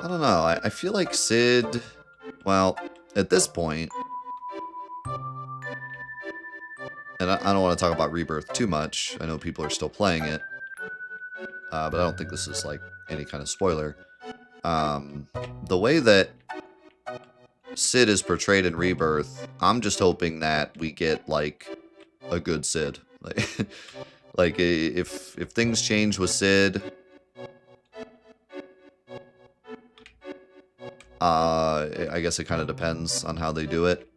I don't know. I feel like Sid, well, at this point, and I don't want to talk about Rebirth too much. I know people are still playing it, but I don't think this is like any kind of spoiler. The way that Sid is portrayed in Rebirth, I'm just hoping that we get like a good Sid. Like, like if things change with Sid, I guess it kind of depends on how they do it.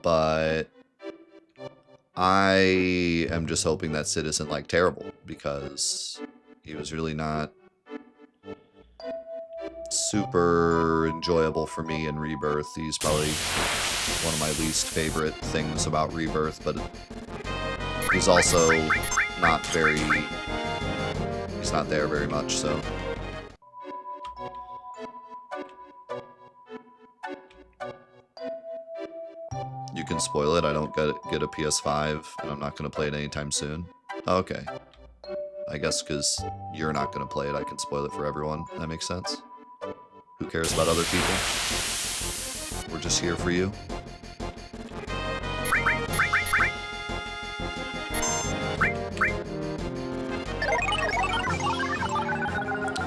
But I am just hoping that Sid isn't like terrible, because he was really not super enjoyable for me in Rebirth. He's probably one of my least favorite things about Rebirth, but he's also not very, he's not there very much, so. You can spoil it. I don't get a PS5, and I'm not going to play it anytime soon. Okay. I guess because you're not going to play it, I can spoil it for everyone. That makes sense. Who cares about other people? We're just here for you.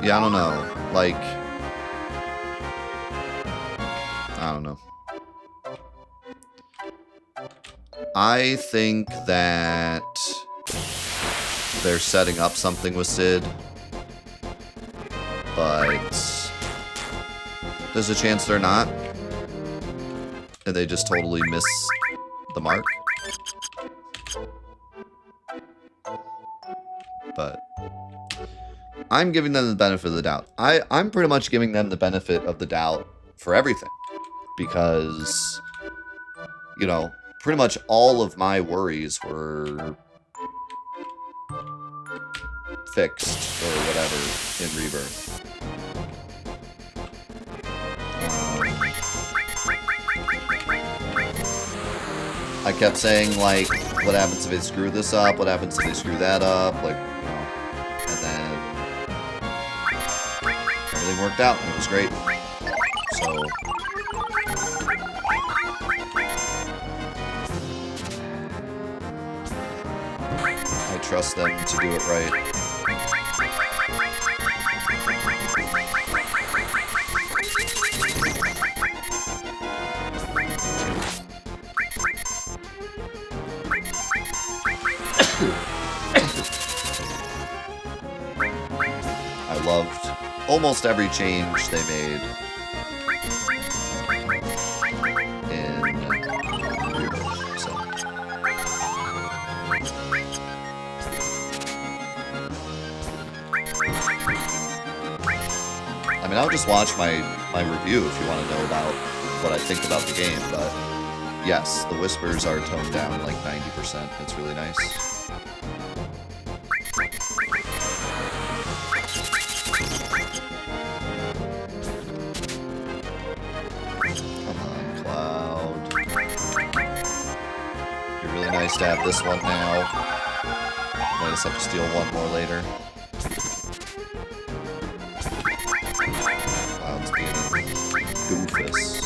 Yeah, I don't know. Like, I don't know. I think that they're setting up something with Sid, but there's a chance they're not, and they just totally miss the mark. But I'm giving them the benefit of the doubt. I'm pretty much giving them the benefit of the doubt for everything, because, you know, pretty much all of my worries were fixed or whatever in Rebirth. I kept saying, like, what happens if they screw this up? What happens if they screw that up? Like, you know, and then everything worked out, and it was great. So I trust them to do it right. I loved almost every change they made in Rebirth, so. I mean, I'll just watch my review if you want to know about what I think about the game, but yes, the whispers are toned down like 90%. It's really nice. Nice to have this one now. I just have to steal one more later. Cloud's being a doofus.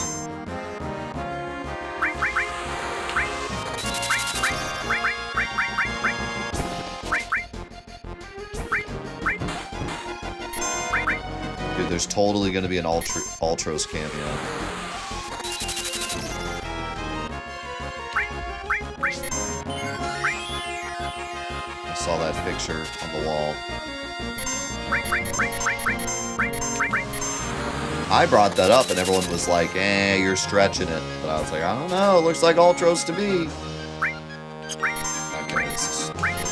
Dude, there's totally going to be an Ultros cameo. Saw that picture on the wall. I brought that up and everyone was like, eh, you're stretching it. But I was like, I don't know, it looks like Ultros to me. Okay, this is cooked.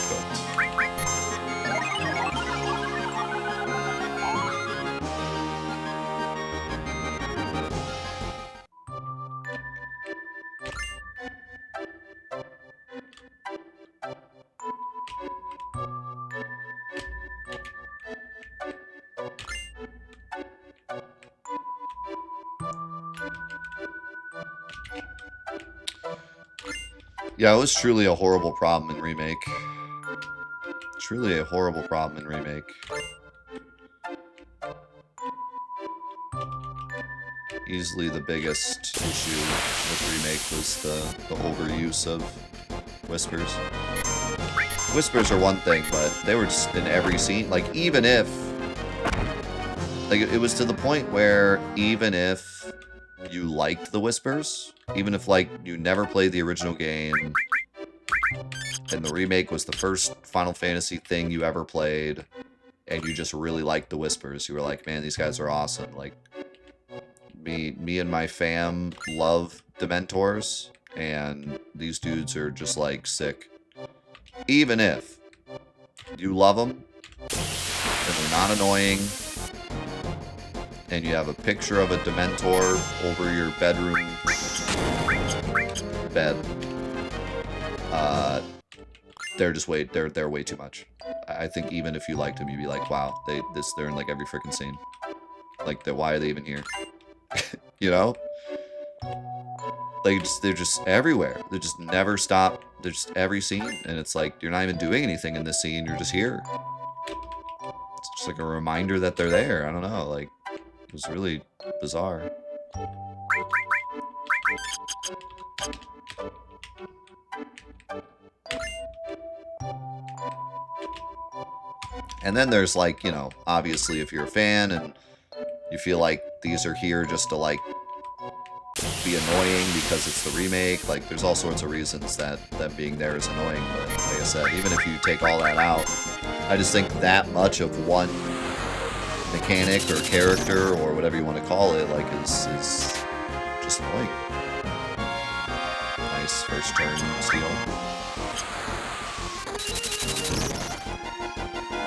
Yeah, it was truly a horrible problem in Remake. Truly a horrible problem in Remake. Easily the biggest issue with Remake was the overuse of whispers. Whispers are one thing, but they were just in every scene. Like, even if... Like, it was to the point where even if you liked the whispers, even if, like, you never played the original game, and the remake was the first Final Fantasy thing you ever played, and you just really liked the whispers, you were like, man, these guys are awesome. Like, me and my fam love Dementors, and these dudes are just, like, sick. Even if you love them, and they're not annoying, and you have a picture of a Dementor over your bedroom bed, they're just they're way too much. I think even if you liked them, you'd be like, wow, they're in like every freaking scene. Like, why are they even here? You know? Like, they're just everywhere. They just never stop. They're just every scene, and it's like, you're not even doing anything in this scene, you're just here. It's just like a reminder that they're there. I don't know, like, it was really bizarre. And then there's, like, you know, obviously if you're a fan and you feel like these are here just to, like, be annoying because it's the remake, like, there's all sorts of reasons that being there is annoying. But like I said, even if you take all that out, I just think that much of one mechanic or character or whatever you want to call it, like, is just annoying. Nice first turn steal.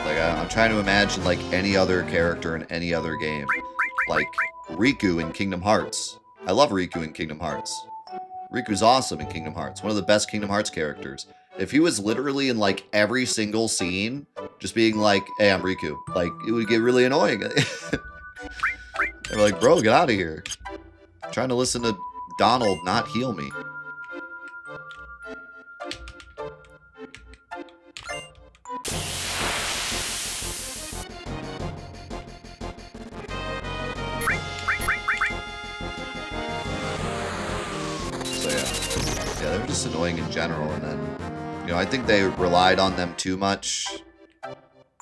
Like, I'm trying to imagine, like, any other character in any other game. Like, Riku in Kingdom Hearts. I love Riku in Kingdom Hearts. Riku's awesome in Kingdom Hearts. One of the best Kingdom Hearts characters. If he was literally in, like, every single scene, just being like, hey, I'm Riku, like, it would get really annoying. They're like, bro, get out of here. I'm trying to listen to Donald not heal me. They're just annoying in general, and then, you know, I think they relied on them too much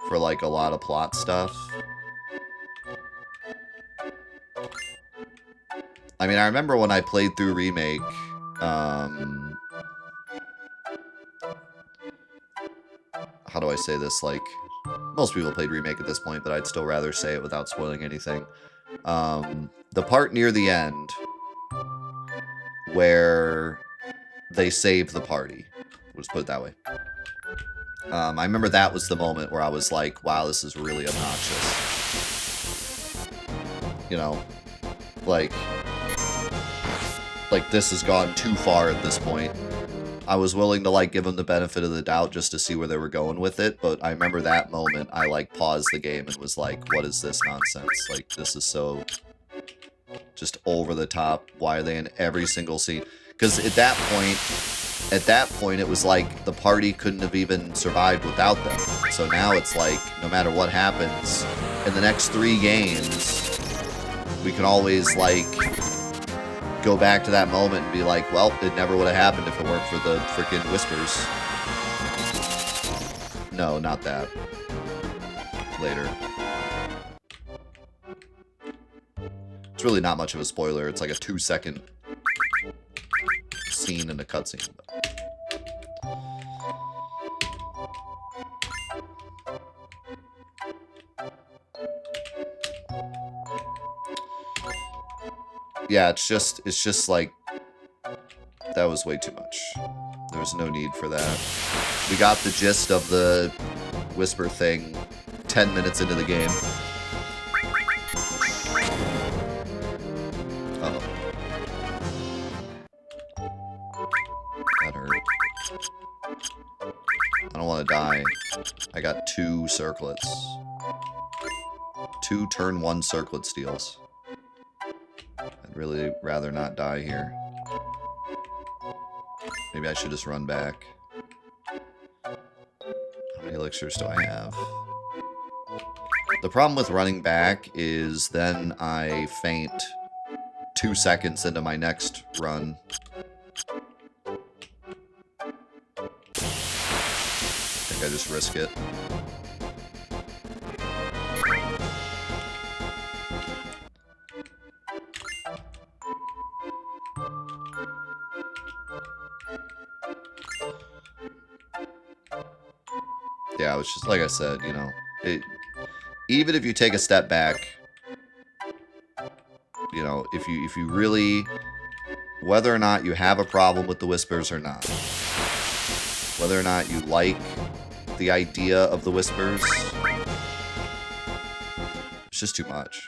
for, like, a lot of plot stuff. I mean, I remember when I played through Remake, how do I say this? Like, most people played Remake at this point, but I'd still rather say it without spoiling anything. The part near the end where they save the party. Let's put it that way. I remember that was the moment where I was like, wow, this is really obnoxious. You know, like this has gone too far at this point. I was willing to, like, give them the benefit of the doubt just to see where they were going with it, but I remember that moment, I, like, paused the game and was like, what is this nonsense? Like, this is so just over the top. Why are they in every single scene? Because at that point, it was like the party couldn't have even survived without them. So now it's like, no matter what happens, in the next 3 games, we can always, like, go back to that moment and be like, well, it never would have happened if it weren't for the freaking whispers. No, not that. Later. It's really not much of a spoiler. It's like a 2-second scene in a cutscene. Yeah, it's just like, that was way too much. There was no need for that. We got the gist of the whisper thing 10 minutes into the game. Uh-oh. That hurt. I don't want to die. I got 2 circlets. 2 turn 1 circlet steals. I'd really rather not die here. Maybe I should just run back. How many elixirs do I have? The problem with running back is then I faint 2 seconds into my next run. I think I just risk it. Yeah, it's just like I said, you know, even if you take a step back, you know, if you really, whether or not you have a problem with the whispers or not, whether or not you like the idea of the whispers, it's just too much.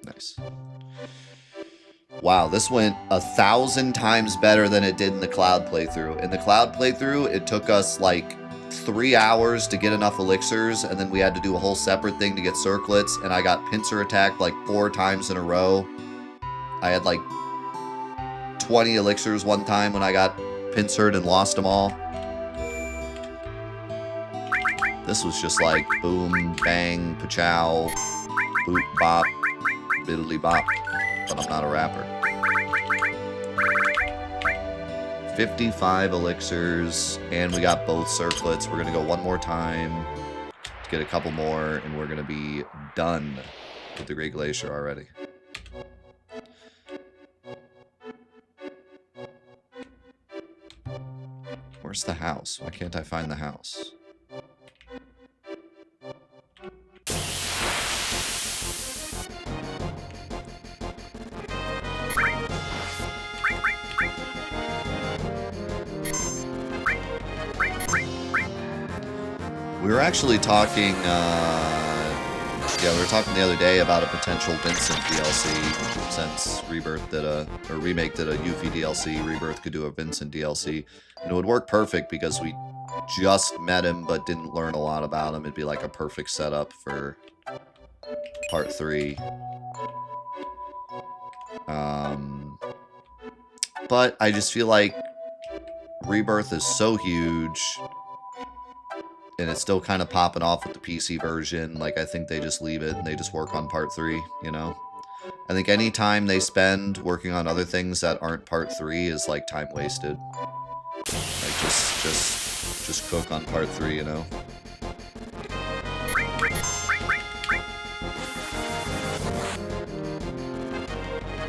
Nice. Wow, this went 1,000 times better than it did in the Cloud playthrough. In the Cloud playthrough, it took us like 3 hours to get enough elixirs, and then we had to do a whole separate thing to get circlets, and I got pincer attacked like 4 times in a row. I had like 20 elixirs one time when I got pincered and lost them all. This was just like boom, bang, pachow, boop, bop, biddly bop, but I'm not a rapper. 55 elixirs, and we got both circlets. We're going to go one more time to get a couple more, and we're going to be done with the Great Glacier already. Where's the house? Why can't I find the house? We were actually talking, yeah, we were talking the other day about a potential Vincent DLC, since Rebirth did or Remake did a Yuffie DLC, Rebirth could do a Vincent DLC, and it would work perfect because we just met him but didn't learn a lot about him. It'd be like a perfect setup for Part 3. But I just feel like Rebirth is so huge, and it's still kind of popping off with the PC version. Like, I think they just leave it and they just work on Part 3, you know? I think any time they spend working on other things that aren't Part 3 is, like, time wasted. Like, just cook on Part 3, you know?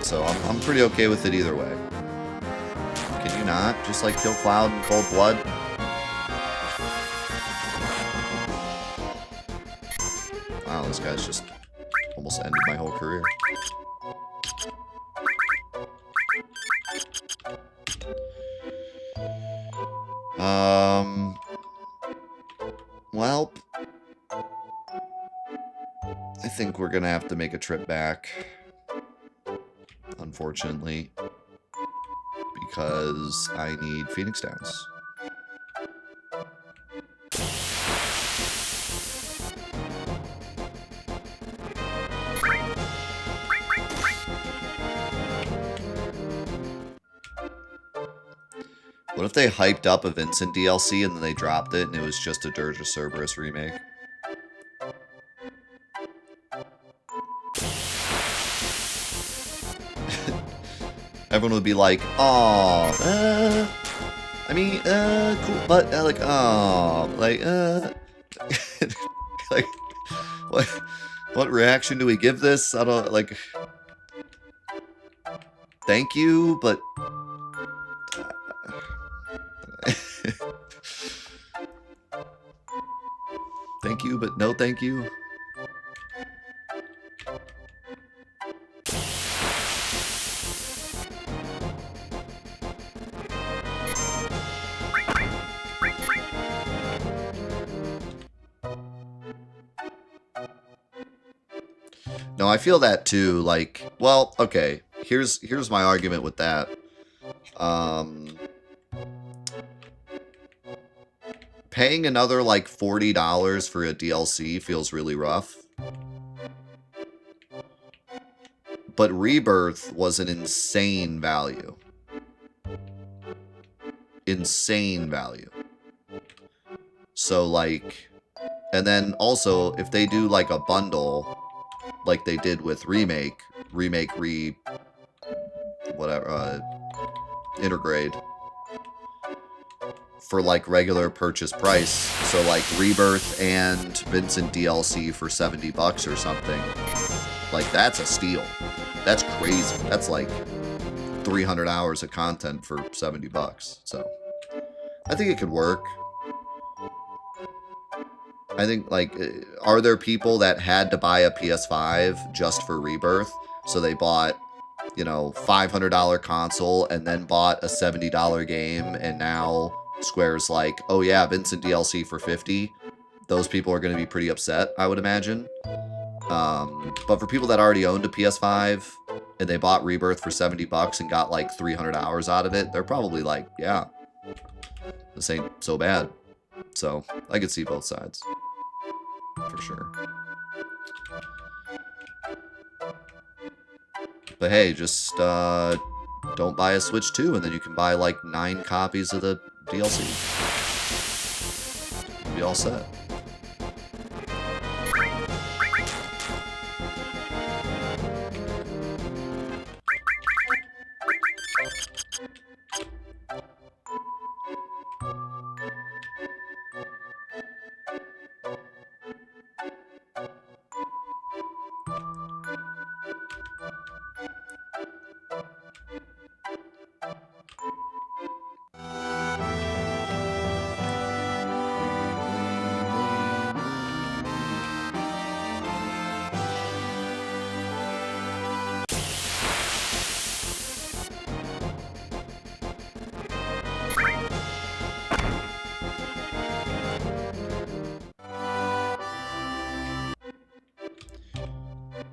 So, I'm pretty okay with it either way. Can you not just, like, kill Cloud in cold blood? Wow, this guy's just almost ended my whole career. Well, I think we're gonna have to make a trip back, unfortunately, because I need Phoenix Downs. What if they hyped up a Vincent DLC and then they dropped it and it was just a Dirge of Cerberus remake? Everyone would be like, "Aw, I mean, cool, but like, oh, like, like, what reaction do we give this? I don't like. Thank you, but." Thank you, but no thank you. No, I feel that too. Like, well, okay. Here's my argument with that. paying another like $40 for a DLC feels really rough. But Rebirth was an insane value. Insane value. So like, and then also if they do like a bundle like they did with whatever, Intergrade for like regular purchase price. So like Rebirth and Vincent DLC for $70 or something. Like that's a steal. That's crazy. That's like 300 hours of content for $70. So I think it could work. I think, like, are there people that had to buy a PS5 just for Rebirth? So they bought, you know, $500 console and then bought a $70 game, and now Square's like, oh yeah, Vincent DLC for $50. Those people are going to be pretty upset, I would imagine. But for people that already owned a PS5 and they bought Rebirth for $70 and got like 300 hours out of it, they're probably like, yeah, this ain't so bad. So I could see both sides. For sure. But hey, just don't buy a Switch 2 and then you can buy like 9 copies of the DLC. You'll be all set.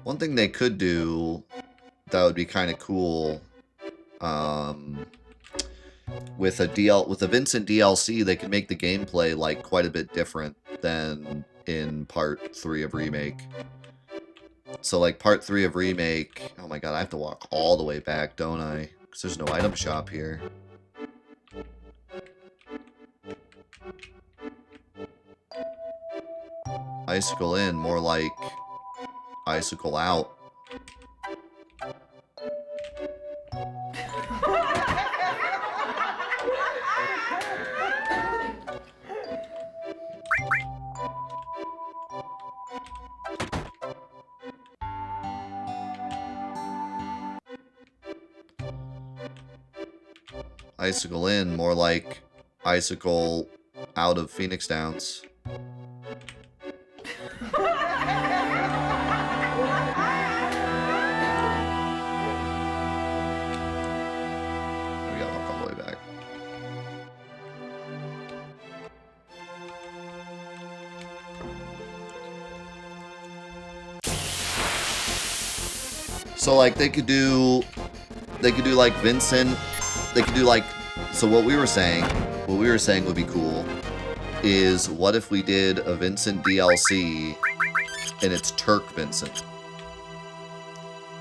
One thing they could do that would be kind of cool, with a Vincent DLC, they could make the gameplay like quite a bit different than in Part 3 of Remake. So like Part 3 of Remake, oh my god, I have to walk all the way back, don't I? Because there's no item shop here. Icicle in, more like Icicle out. Icicle in, more like Icicle out of Phoenix Downs. So like they could do like Vincent, they could do like, so what we were saying would be cool is what if we did a Vincent DLC and it's Turk Vincent.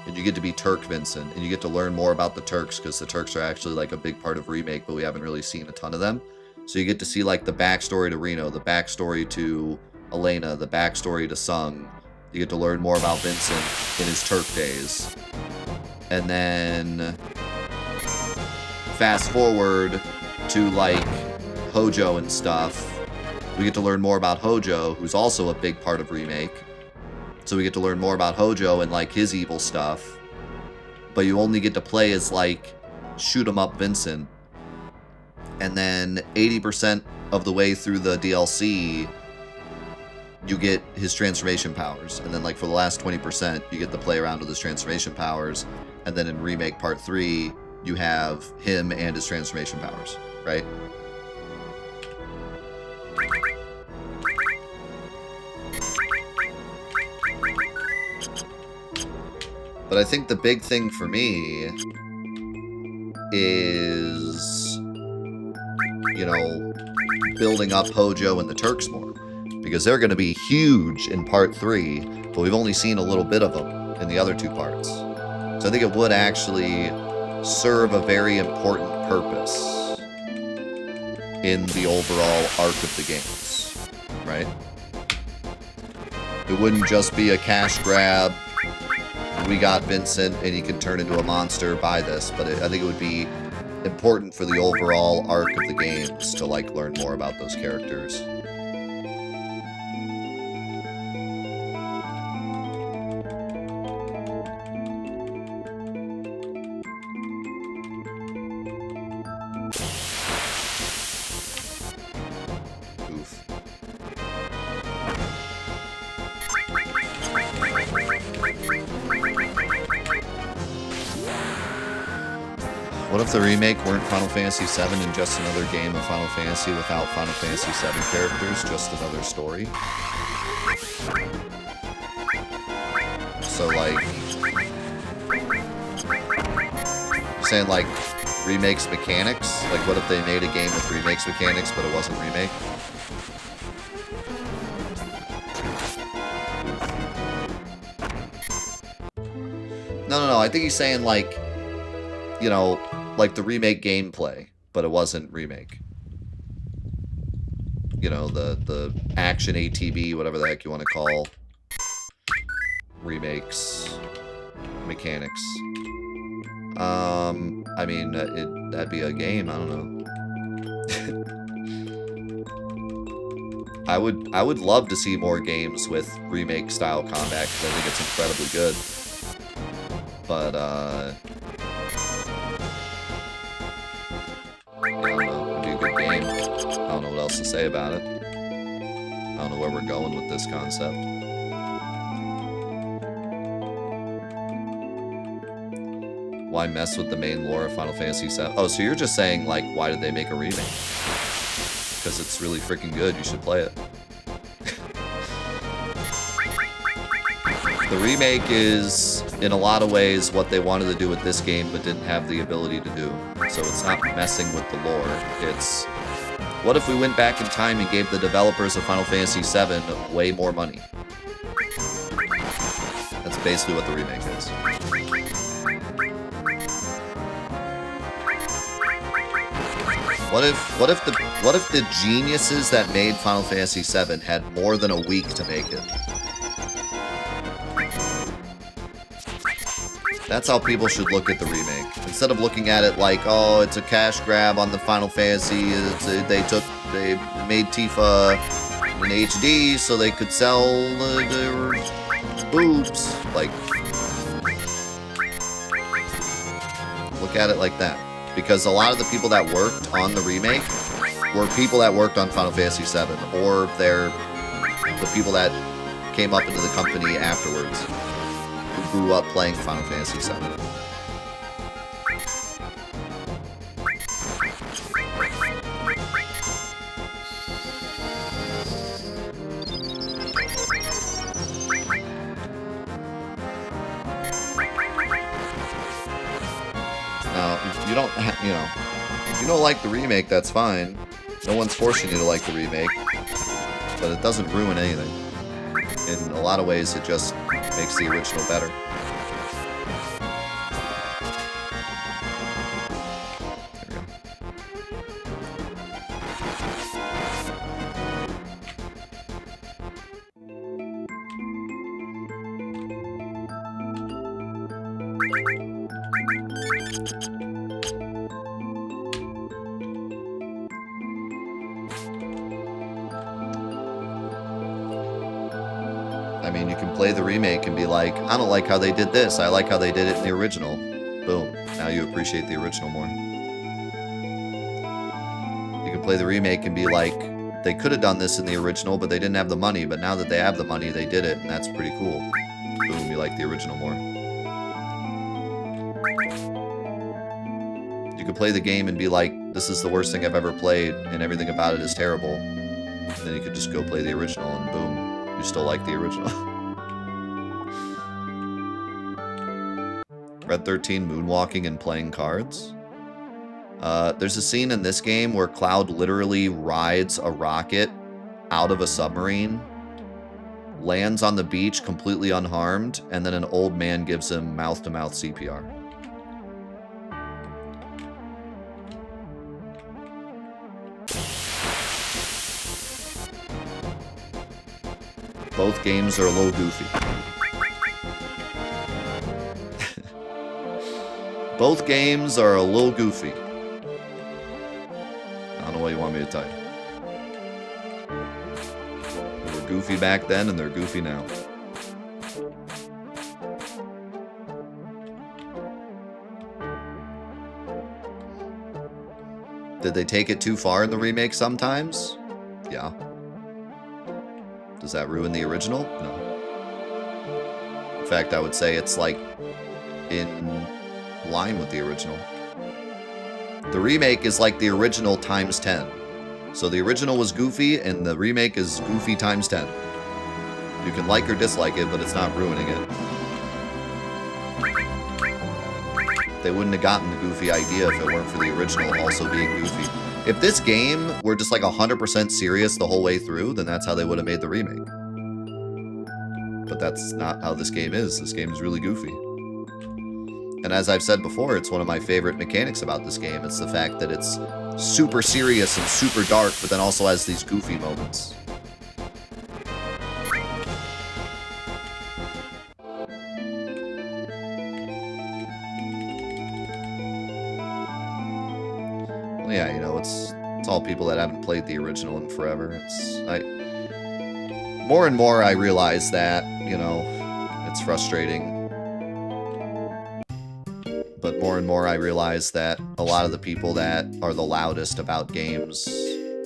And you get to be Turk Vincent and you get to learn more about the Turks because the Turks are actually like a big part of Remake, but we haven't really seen a ton of them. So you get to see like the backstory to Reno, the backstory to Elena, the backstory to Sung. You get to learn more about Vincent in his Turk days. And then fast forward to like Hojo and stuff. We get to learn more about Hojo, who's also a big part of Remake. So we get to learn more about Hojo and like his evil stuff. But you only get to play as like shoot 'em up Vincent. And then 80% of the way through the DLC, you get his transformation powers. And then like for the last 20%, you get to play around with his transformation powers. And then in Remake Part 3, you have him and his transformation powers, right? But I think the big thing for me is, you know, building up Hojo and the Turks more. Because they're going to be huge in part 3, but we've only seen a little bit of them in the other 2 parts. So I think it would actually serve a very important purpose in the overall arc of the games, right? It wouldn't just be a cash grab, we got Vincent and he can turn into a monster, buy this, but I think it would be important for the overall arc of the games to, like, learn more about those characters. What if the remake weren't Final Fantasy VII and just another game of Final Fantasy without Final Fantasy VII characters, just another story? So, like, you're saying, like, remakes mechanics? Like, what if they made a game with remakes mechanics, but it wasn't remake? No, I think he's saying, like, you know, like the remake gameplay, but it wasn't remake. You know, the action ATB, whatever the heck you want to call remakes mechanics. I mean, that'd be a game. I don't know. I would love to see more games with remake style combat because I think it's incredibly good. But I don't know. It'd be a good game. I don't know what else to say about it. I don't know where we're going with this concept. Why mess with the main lore of Final Fantasy VII? Oh, so you're just saying, like, why did they make a remake? Because it's really freaking good. You should play it. The remake is, in a lot of ways, what they wanted to do with this game, but didn't have the ability to do. So it's not messing with the lore. It's, what if we went back in time and gave the developers of Final Fantasy VII way more money? That's basically what the remake is. What if the geniuses that made Final Fantasy VII had more than a week to make it? That's how people should look at the remake. Instead of looking at it like, oh, it's a cash grab on the Final Fantasy. They made Tifa in HD so they could sell their boobs. Like, look at it like that. Because a lot of the people that worked on the remake were people that worked on Final Fantasy VII, or they're the people that came up into the company afterwards, who grew up playing Final Fantasy VII. You don't, you know, if you don't like the remake, that's fine. No one's forcing you to like the remake, but it doesn't ruin anything. In a lot of ways, it just makes the original better. There we go. I mean, you can play the remake and be like, I don't like how they did this. I like how they did it in the original. Boom. Now you appreciate the original more. You can play the remake and be like, they could have done this in the original, but they didn't have the money. But now that they have the money, they did it, and that's pretty cool. Boom, you like the original more. You could play the game and be like, this is the worst thing I've ever played, and everything about it is terrible. And then you could just go play the original, and boom. You still like the original. Red 13 moonwalking and playing cards? There's a scene in this game where Cloud literally rides a rocket out of a submarine, lands on the beach completely unharmed, and then an old man gives him mouth-to-mouth CPR. Both games are a little goofy. Both games are a little goofy. I don't know what you want me to tell you. They were goofy back then, and they're goofy now. Did they take it too far in the remake sometimes? Yeah. Does that ruin the original? No. In fact, I would say it's like in line with the original. The remake is like the original times 10. So the original was goofy, and the remake is goofy times 10. You can like or dislike it, but it's not ruining it. They wouldn't have gotten the goofy idea if it weren't for the original also being goofy. If this game were just like 100% serious the whole way through, then that's how they would have made the remake. But that's not how this game is. This game is really goofy. And as I've said before, it's one of my favorite mechanics about this game. It's the fact that it's super serious and super dark, but then also has these goofy moments. Well, yeah, you know, it's all people that haven't played the original in forever. More and more I realize that, you know, it's frustrating. But more and more I realize that a lot of the people that are the loudest about games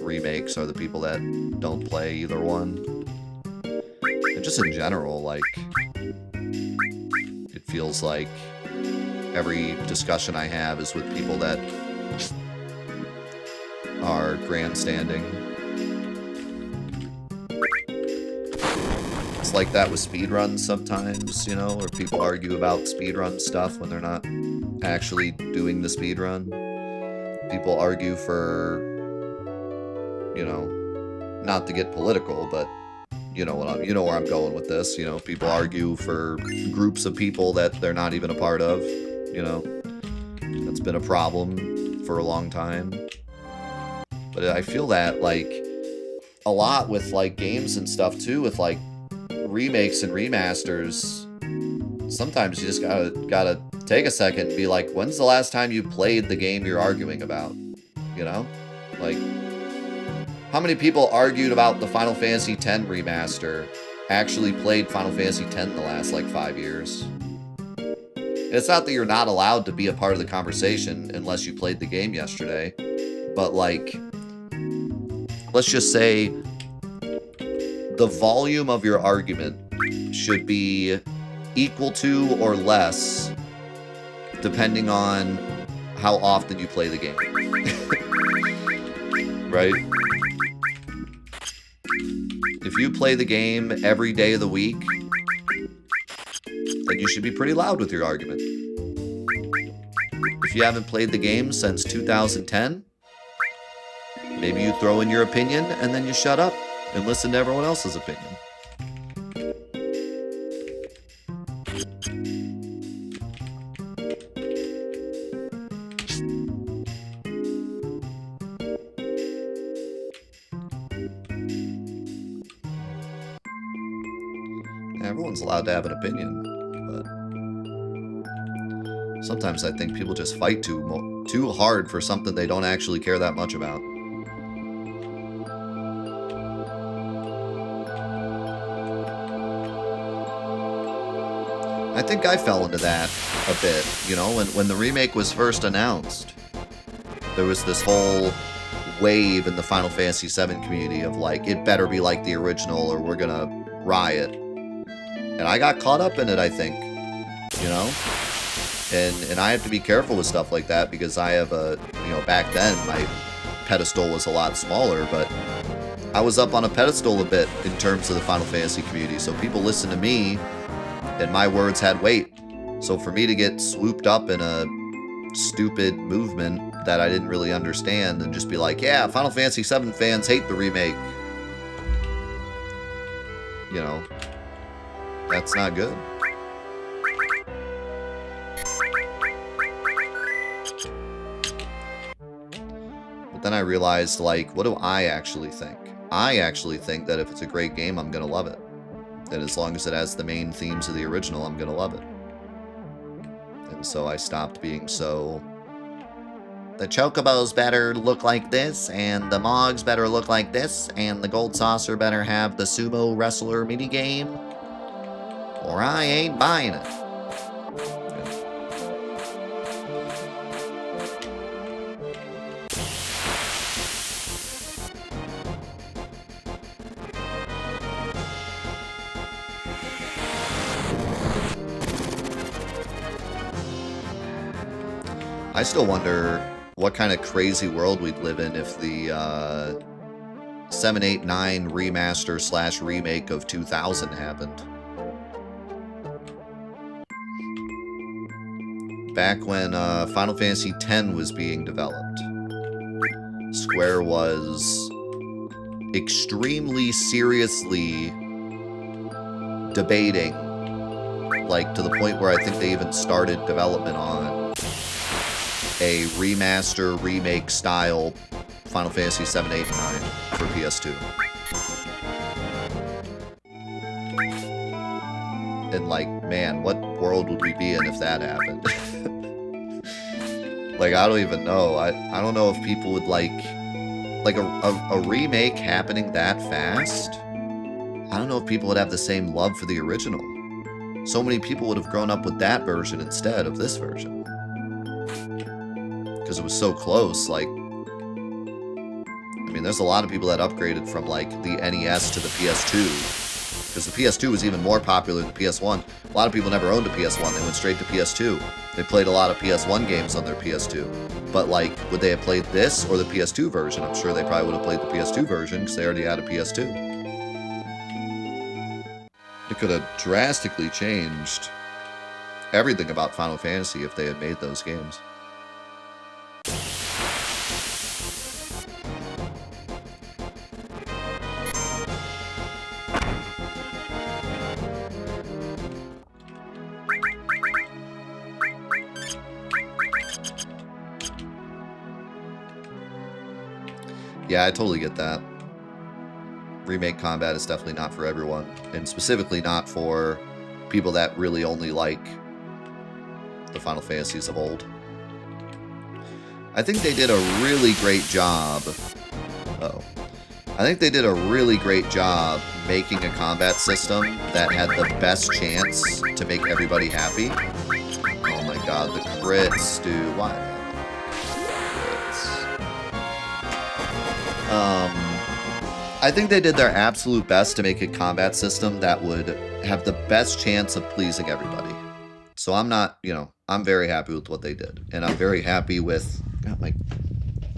remakes are the people that don't play either one. And just in general, like, it feels like every discussion I have is with people that are grandstanding. It's like that with speedruns sometimes, you know, where people argue about speedrun stuff when they're not actually doing the speedrun. People argue for, you know, not to get political, but you know where I'm going with this. You know, people argue for groups of people that they're not even a part of. You know, that's been a problem for a long time. But I feel that like a lot with like games and stuff too, with like remakes and remasters. Sometimes you just gotta take a second and be like, when's the last time you played the game you're arguing about? You know, like, how many people argued about the Final Fantasy X remaster actually played Final Fantasy X in the last like 5 years? And it's not that you're not allowed to be a part of the conversation unless you played the game yesterday, but like, let's just say the volume of your argument should be equal to or less depending on how often you play the game. Right? If you play the game every day of the week, then you should be pretty loud with your argument. If you haven't played the game since 2010, maybe you throw in your opinion and then you shut up and listen to everyone else's opinion. Everyone's allowed to have an opinion, but sometimes I think people just fight too hard for something they don't actually care that much about. I think I fell into that a bit, you know, when the remake was first announced. There was this whole wave in the Final Fantasy VII community of like, it better be like the original or we're gonna riot. And I got caught up in it, I think, you know? And I have to be careful with stuff like that because I have back then my pedestal was a lot smaller, but I was up on a pedestal a bit in terms of the Final Fantasy community. So people listened to me and my words had weight. So for me to get swooped up in a stupid movement that I didn't really understand and just be like, yeah, Final Fantasy VII fans hate the remake. You know, that's not good. But then I realized, like, what do I actually think? I actually think that if it's a great game, I'm going to love it. That as long as it has the main themes of the original, I'm going to love it. And so I stopped being so... The Chocobos better look like this, and the Mogs better look like this, and the Gold Saucer better have the Sumo Wrestler minigame, or I ain't buying it. I still wonder what kind of crazy world we'd live in if the 789 remaster / remake of 2000 happened. Back when Final Fantasy X was being developed, Square was extremely seriously debating, like to the point where I think they even started development on a remaster, remake style Final Fantasy VII, 8, and 9 for PS2. And like, man, what world would we be in if that happened? Like, I don't even know. I don't know if people would like a remake happening that fast. I don't know if people would have the same love for the original. So many people would have grown up with that version instead of this version. Because it was so close, like... I mean, there's a lot of people that upgraded from, like, the NES to the PS2. Because the PS2 was even more popular than the PS1. A lot of people never owned a PS1. They went straight to PS2. They played a lot of PS1 games on their PS2. But, like, would they have played this or the PS2 version? I'm sure they probably would have played the PS2 version because they already had a PS2. It could have drastically changed everything about Final Fantasy if they had made those games. Yeah, I totally get that. Remake combat is definitely not for everyone, and specifically not for people that really only like the Final Fantasies of old. I think they did a really great job. I think they did a really great job making a combat system that had the best chance to make everybody happy. Oh my god, the crits, dude. Why? I think they did their absolute best to make a combat system that would have the best chance of pleasing everybody. So I'm not, you know, I'm very happy with what they did. And I'm very happy with... God, my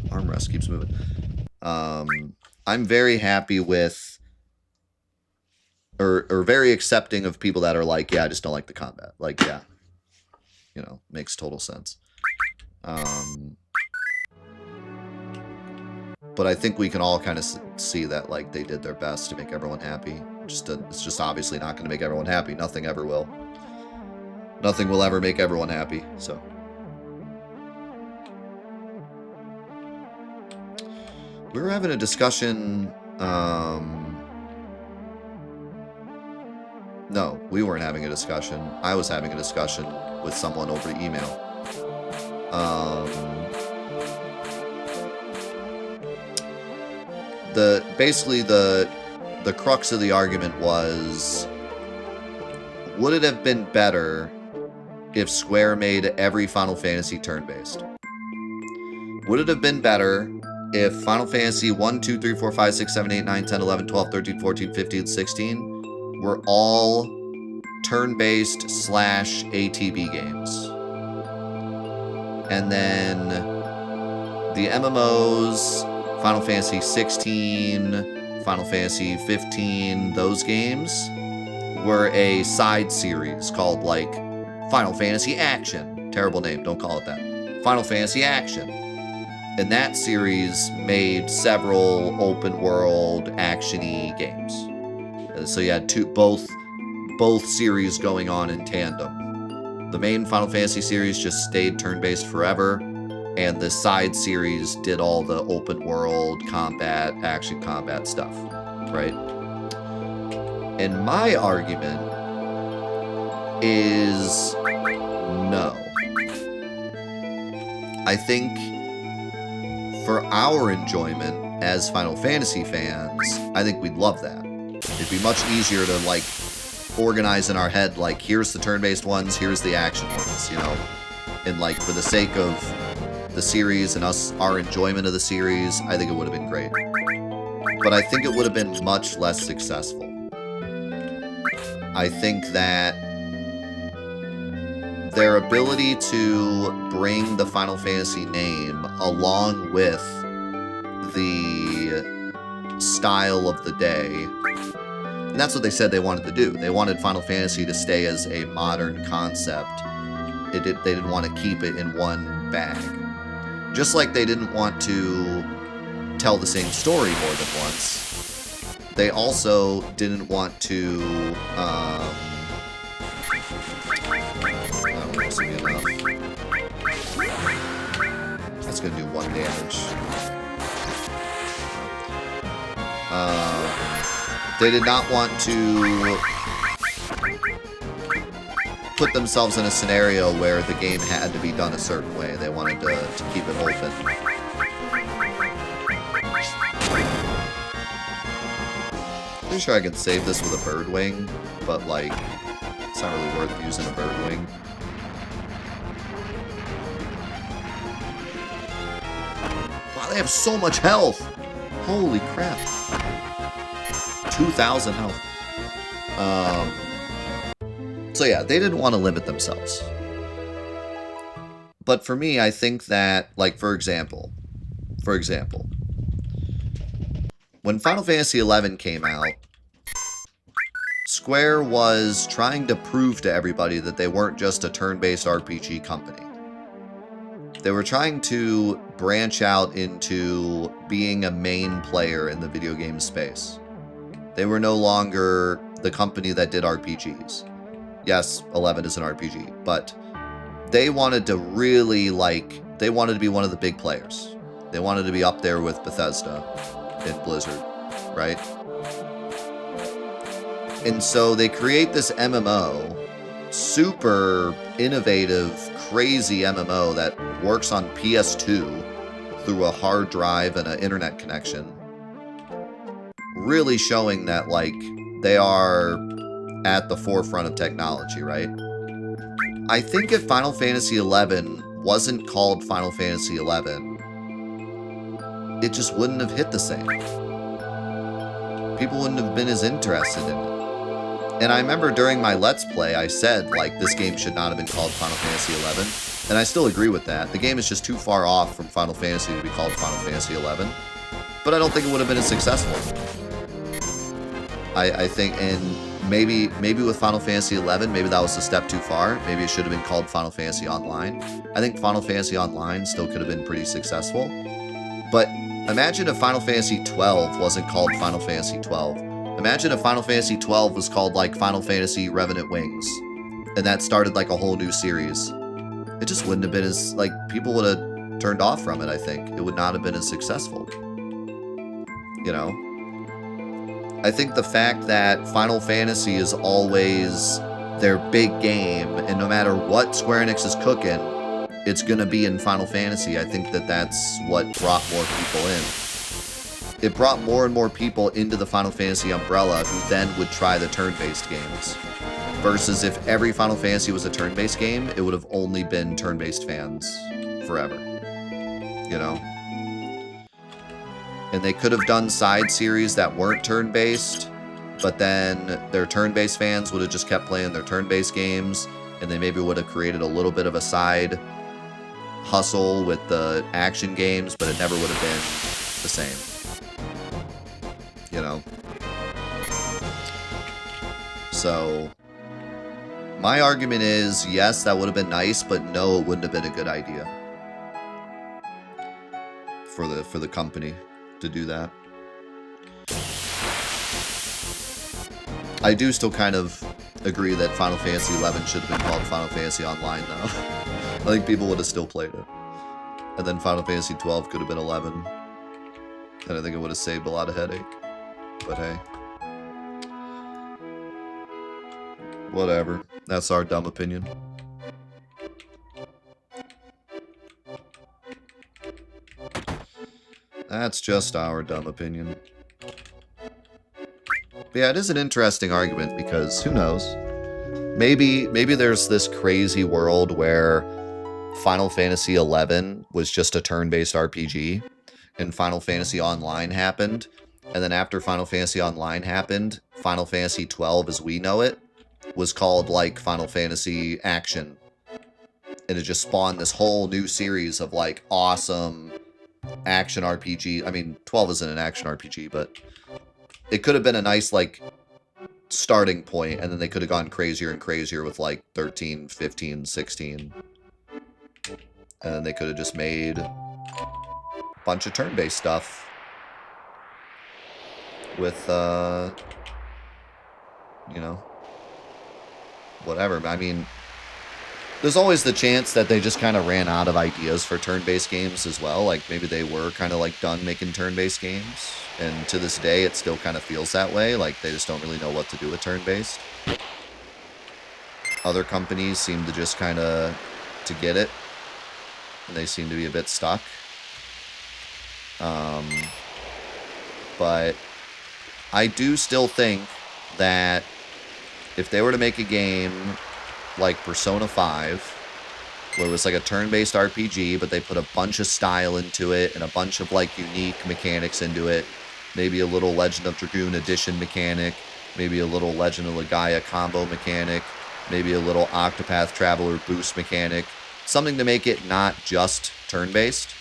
armrest keeps moving. I'm very happy with... Or very accepting of people that are like, yeah, I just don't like the combat. Like, yeah. You know, makes total sense. But I think we can all kind of see that, like, they did their best to make everyone happy. It's just obviously not going to make everyone happy. Nothing ever will. Nothing will ever make everyone happy, so. We were having a discussion, no, we weren't having a discussion. I was having a discussion with someone over email. Basically the crux of the argument was, would it have been better if Square made every Final Fantasy turn-based? Would it have been better if Final Fantasy 1, 2, 3, 4, 5, 6, 7, 8, 9, 10, 11, 12, 13, 14, 15, 16 were all turn-based / ATB games? And then the MMOs, Final Fantasy 16, Final Fantasy 15, those games were a side series called, like, Final Fantasy Action. Terrible name, don't call it that. Final Fantasy Action. And that series made several open world action-y games. So you had both series going on in tandem. The main Final Fantasy series just stayed turn-based forever, and the side series did all the open world combat, action combat stuff, right? And my argument is no. I think for our enjoyment as Final Fantasy fans, I think we'd love that. It'd be much easier to, like, organize in our head, like, here's the turn-based ones, here's the action ones, you know? And, like, for the sake of the series and our enjoyment of the series, I think it would have been great. But I think it would have been much less successful. I think that their ability to bring the Final Fantasy name along with the style of the day, and that's what they said they wanted to do. They wanted Final Fantasy to stay as a modern concept. They didn't want to keep it in one bag. Just like they didn't want to tell the same story more than once, they also didn't want to, I don't know, this will be enough. That's going to do 1 damage. They did not want to put themselves in a scenario where the game had to be done a certain way. They wanted to keep it open. Pretty sure I could save this with a bird wing, but, like, it's not really worth using a bird wing. Wow, they have so much health! Holy crap. 2,000 health. So yeah, they didn't want to limit themselves. But for me, I think that, like, for example, when Final Fantasy XI came out, Square was trying to prove to everybody that they weren't just a turn-based RPG company. They were trying to branch out into being a main player in the video game space. They were no longer the company that did RPGs. Yes, 11 is an RPG, but they wanted to really, like, they wanted to be one of the big players. They wanted to be up there with Bethesda and Blizzard, right? And so they create this MMO, super innovative, crazy MMO that works on PS2 through a hard drive and an internet connection. Really showing that, like, they are at the forefront of technology, right? I think if Final Fantasy XI wasn't called Final Fantasy XI, it just wouldn't have hit the same. People wouldn't have been as interested in it. And I remember during my Let's Play, I said, like, this game should not have been called Final Fantasy XI. And I still agree with that. The game is just too far off from Final Fantasy to be called Final Fantasy XI. But I don't think it would have been as successful. I think, and maybe with Final Fantasy XI, maybe that was a step too far. Maybe it should have been called Final Fantasy Online. I think Final Fantasy Online still could have been pretty successful. But imagine if Final Fantasy XII wasn't called Final Fantasy XII. Imagine if Final Fantasy XII was called, like, Final Fantasy Revenant Wings. And that started, like, a whole new series. It just wouldn't have been as, like, people would have turned off from it, I think. It would not have been as successful. You know? I think the fact that Final Fantasy is always their big game, and no matter what Square Enix is cooking, it's going to be in Final Fantasy. I think that that's what brought more people in. It brought more and more people into the Final Fantasy umbrella who then would try the turn-based games. Versus if every Final Fantasy was a turn-based game, it would have only been turn-based fans forever. You know? And they could have done side series that weren't turn-based, but then their turn-based fans would have just kept playing their turn-based games, and they maybe would have created a little bit of a side hustle with the action games, but it never would have been the same. You know? So, my argument is, yes, that would have been nice, but no, it wouldn't have been a good idea. for the company to do that. I do still kind of agree that Final Fantasy XI should have been called Final Fantasy Online, though. I think people would have still played it. And then Final Fantasy XII could have been 11. And I think it would have saved a lot of headache. But hey. Whatever. That's our dumb opinion. That's just our dumb opinion. But yeah, it is an interesting argument because who knows? Maybe there's this crazy world where Final Fantasy XI was just a turn-based RPG and Final Fantasy Online happened, and then after Final Fantasy Online happened, Final Fantasy XII as we know it was called like Final Fantasy Action. And it just spawned this whole new series of like awesome action RPG. I mean, 12 isn't an action RPG, but it could have been a nice like starting point, and then they could have gone crazier and crazier with like 13, 15, 16. And then they could have just made a bunch of turn-based stuff with, you know, whatever. I mean, there's always the chance that they just kind of ran out of ideas for turn-based games as well. Like, maybe they were kind of, like, done making turn-based games. And to this day, it still kind of feels that way. Like, they just don't really know what to do with turn-based. Other companies seem to just kind of to get it. And they seem to be a bit stuck. But I do still think that if they were to make a game like Persona 5, where it was like a turn-based RPG, but they put a bunch of style into it and a bunch of like unique mechanics into it, maybe a little Legend of Dragoon Edition mechanic, maybe a little Legend of Legaia combo mechanic, maybe a little Octopath Traveler boost mechanic, something to make it not just turn-based.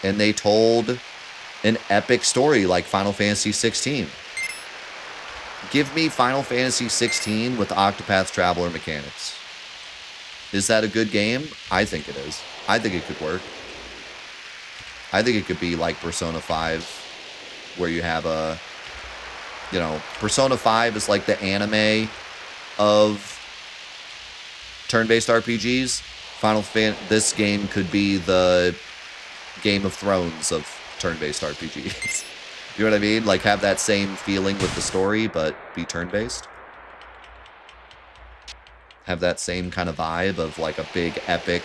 And they told an epic story like Final Fantasy 16. Give me Final Fantasy 16 with Octopath Traveler mechanics. Is that a good game? I think it is. I think it could work. I think it could be like Persona 5, where you have a, you know, Persona 5 is like the anime of turn-based RPGs. This game could be the Game of Thrones of turn-based RPGs. You know what I mean? Like, have that same feeling with the story, but be turn-based. Have that same kind of vibe of, like, a big, epic,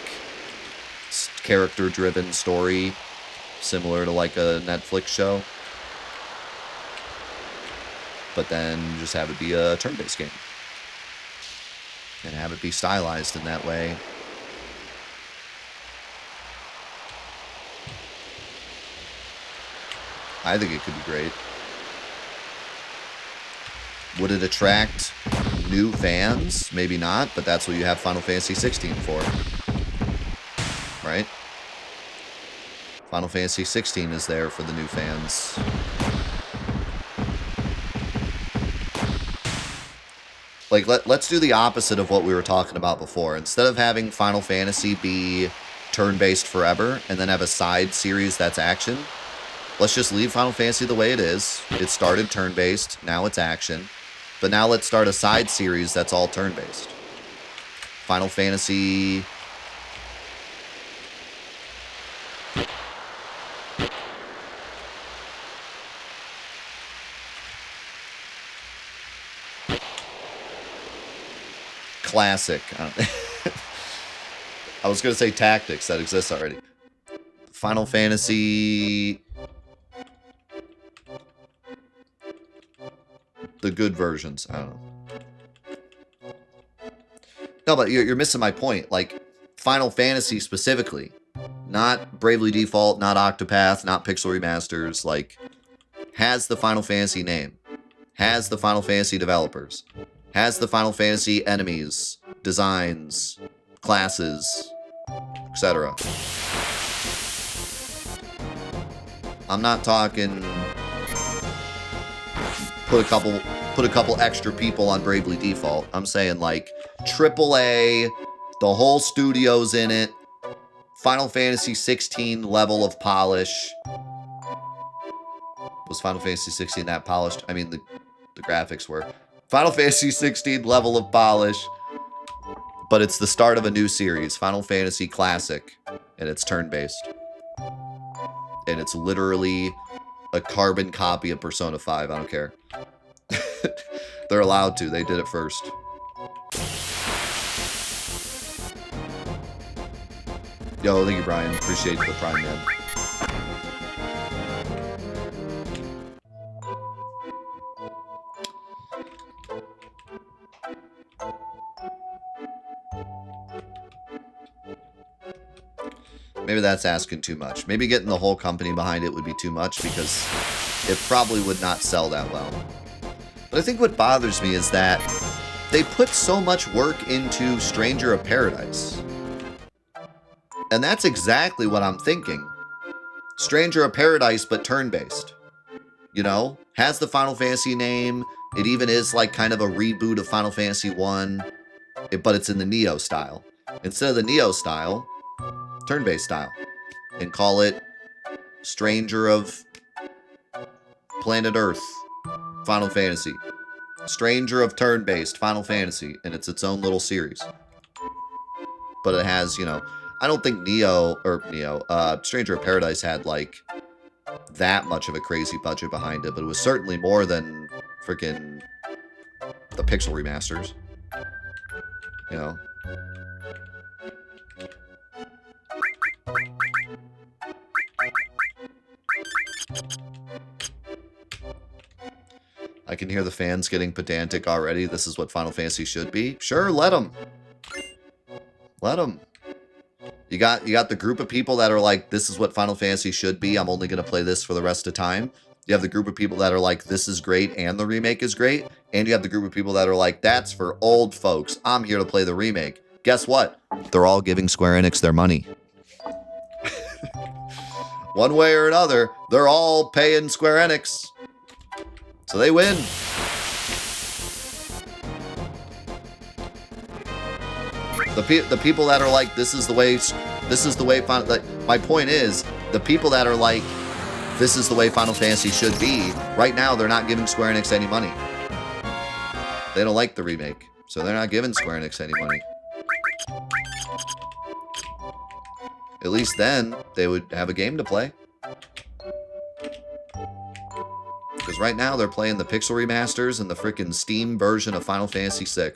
character-driven story, similar to, like, a Netflix show. But then just have it be a turn-based game. And have it be stylized in that way. I think it could be great. Would it attract new fans? Maybe not, but that's what you have Final Fantasy 16 for. Right? Final Fantasy 16 is there for the new fans. Like, let's do the opposite of what we were talking about before. Instead of having Final Fantasy be turn-based forever, and then have a side series that's action, let's just leave Final Fantasy the way it is. It started turn-based, now it's action. But now let's start a side series that's all turn-based. Final Fantasy... Classic. I was going to say Tactics, that exists already. Final Fantasy... The good versions. I don't know. No, but you're missing my point. Like, Final Fantasy specifically. Not Bravely Default, not Octopath, not Pixel Remasters. Like, has the Final Fantasy name. Has the Final Fantasy developers. Has the Final Fantasy enemies, designs, classes, etc. I'm not talking... Put a couple extra people on Bravely Default. I'm saying like AAA, the whole studio's in it, Final Fantasy 16 level of polish. Was Final Fantasy 16 that polished? I mean, the graphics were. Final Fantasy 16 level of polish. But it's the start of a new series, Final Fantasy Classic. And it's turn-based. And it's literally a carbon copy of Persona 5. I don't care. They're allowed to. They did it first. Yo, thank you, Brian. Appreciate the Prime, man. Maybe that's asking too much. Maybe getting the whole company behind it would be too much because it probably would not sell that well. But I think what bothers me is that they put so much work into Stranger of Paradise. And that's exactly what I'm thinking. Stranger of Paradise, but turn-based. You know? Has the Final Fantasy name. It even is like kind of a reboot of Final Fantasy 1. But it's in the Neo style. Instead of the Neo style, turn-based style. And call it Stranger of Planet Earth Final Fantasy. Stranger of turn-based Final Fantasy. And it's its own little series. But it has, you know... I don't think Stranger of Paradise had, like, that much of a crazy budget behind it, but it was certainly more than freaking the Pixel remasters. You know? I can hear the fans getting pedantic already. This is what Final Fantasy should be. Sure, let them. Let them. You got the group of people that are like, this is what Final Fantasy should be. I'm only going to play this for the rest of time. You have the group of people that are like, this is great and the remake is great. And you have the group of people that are like, that's for old folks. I'm here to play the remake. Guess what? They're all giving Square Enix their money. One way or another, they're all paying Square Enix. So they win. The people that are like, this is the way, like, my point is, the people that are like, this is the way Final Fantasy should be, right now they're not giving Square Enix any money. They don't like the remake, so they're not giving Square Enix any money. At least then, they would have a game to play. Because right now, they're playing the Pixel remasters and the frickin' Steam version of Final Fantasy VI.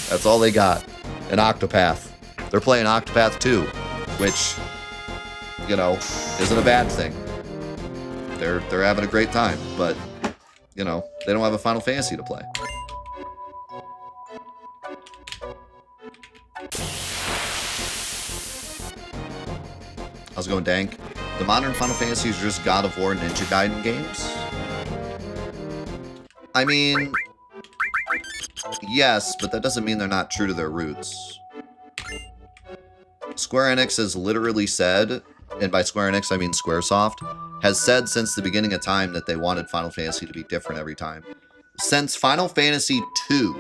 That's all they got. And Octopath. They're playing Octopath 2, which, you know, isn't a bad thing. They're having a great time, but, you know, they don't have a Final Fantasy to play. How's it going, Dank? The modern Final Fantasies are just God of War Ninja Gaiden games? I mean... yes, but that doesn't mean they're not true to their roots. Square Enix has literally said, and by Square Enix I mean Squaresoft, has said since the beginning of time that they wanted Final Fantasy to be different every time. Since Final Fantasy II,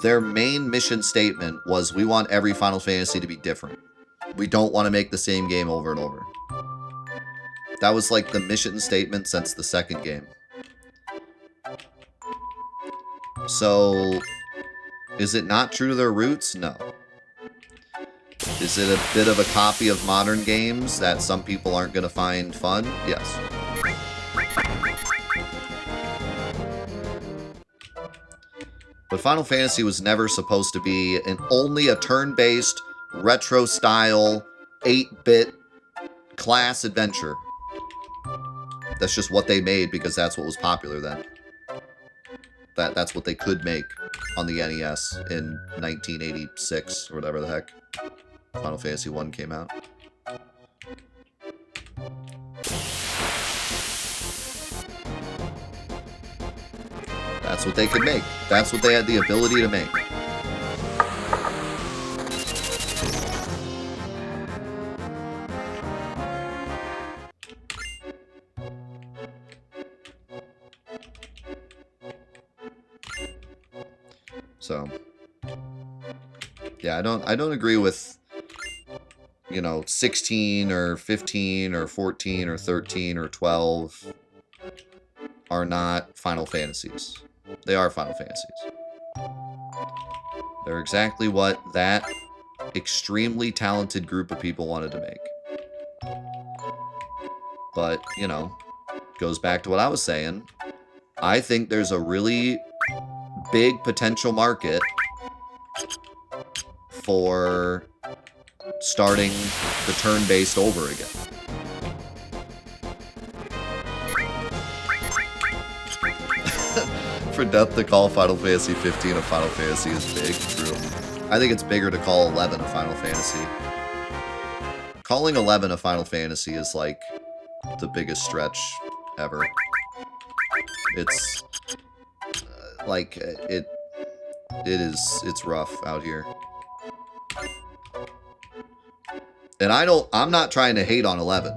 their main mission statement was, we want every Final Fantasy to be different. We don't want to make the same game over and over. That was like the mission statement since the second game. So, is it not true to their roots? No. Is it a bit of a copy of modern games that some people aren't going to find fun? Yes. But Final Fantasy was never supposed to be only a turn-based, retro-style, 8-bit class adventure. That's just what they made because that's what was popular then. That's what they could make on the NES in 1986 or whatever the heck Final Fantasy 1 came out. That's what they could make. That's what they had the ability to make. So, Yeah, I don't agree with, 16 or 15 or 14 or 13 or 12 are not Final Fantasies. They are Final Fantasies. They're exactly what that extremely talented group of people wanted to make. But, goes back to what I was saying. I think there's a really big potential market for starting the turn-based over again. For Death to call Final Fantasy 15 a Final Fantasy is big. True. I think it's bigger to call 11 a Final Fantasy. Calling 11 a Final Fantasy is like the biggest stretch ever. It's it's rough out here. And I'm not trying to hate on 11.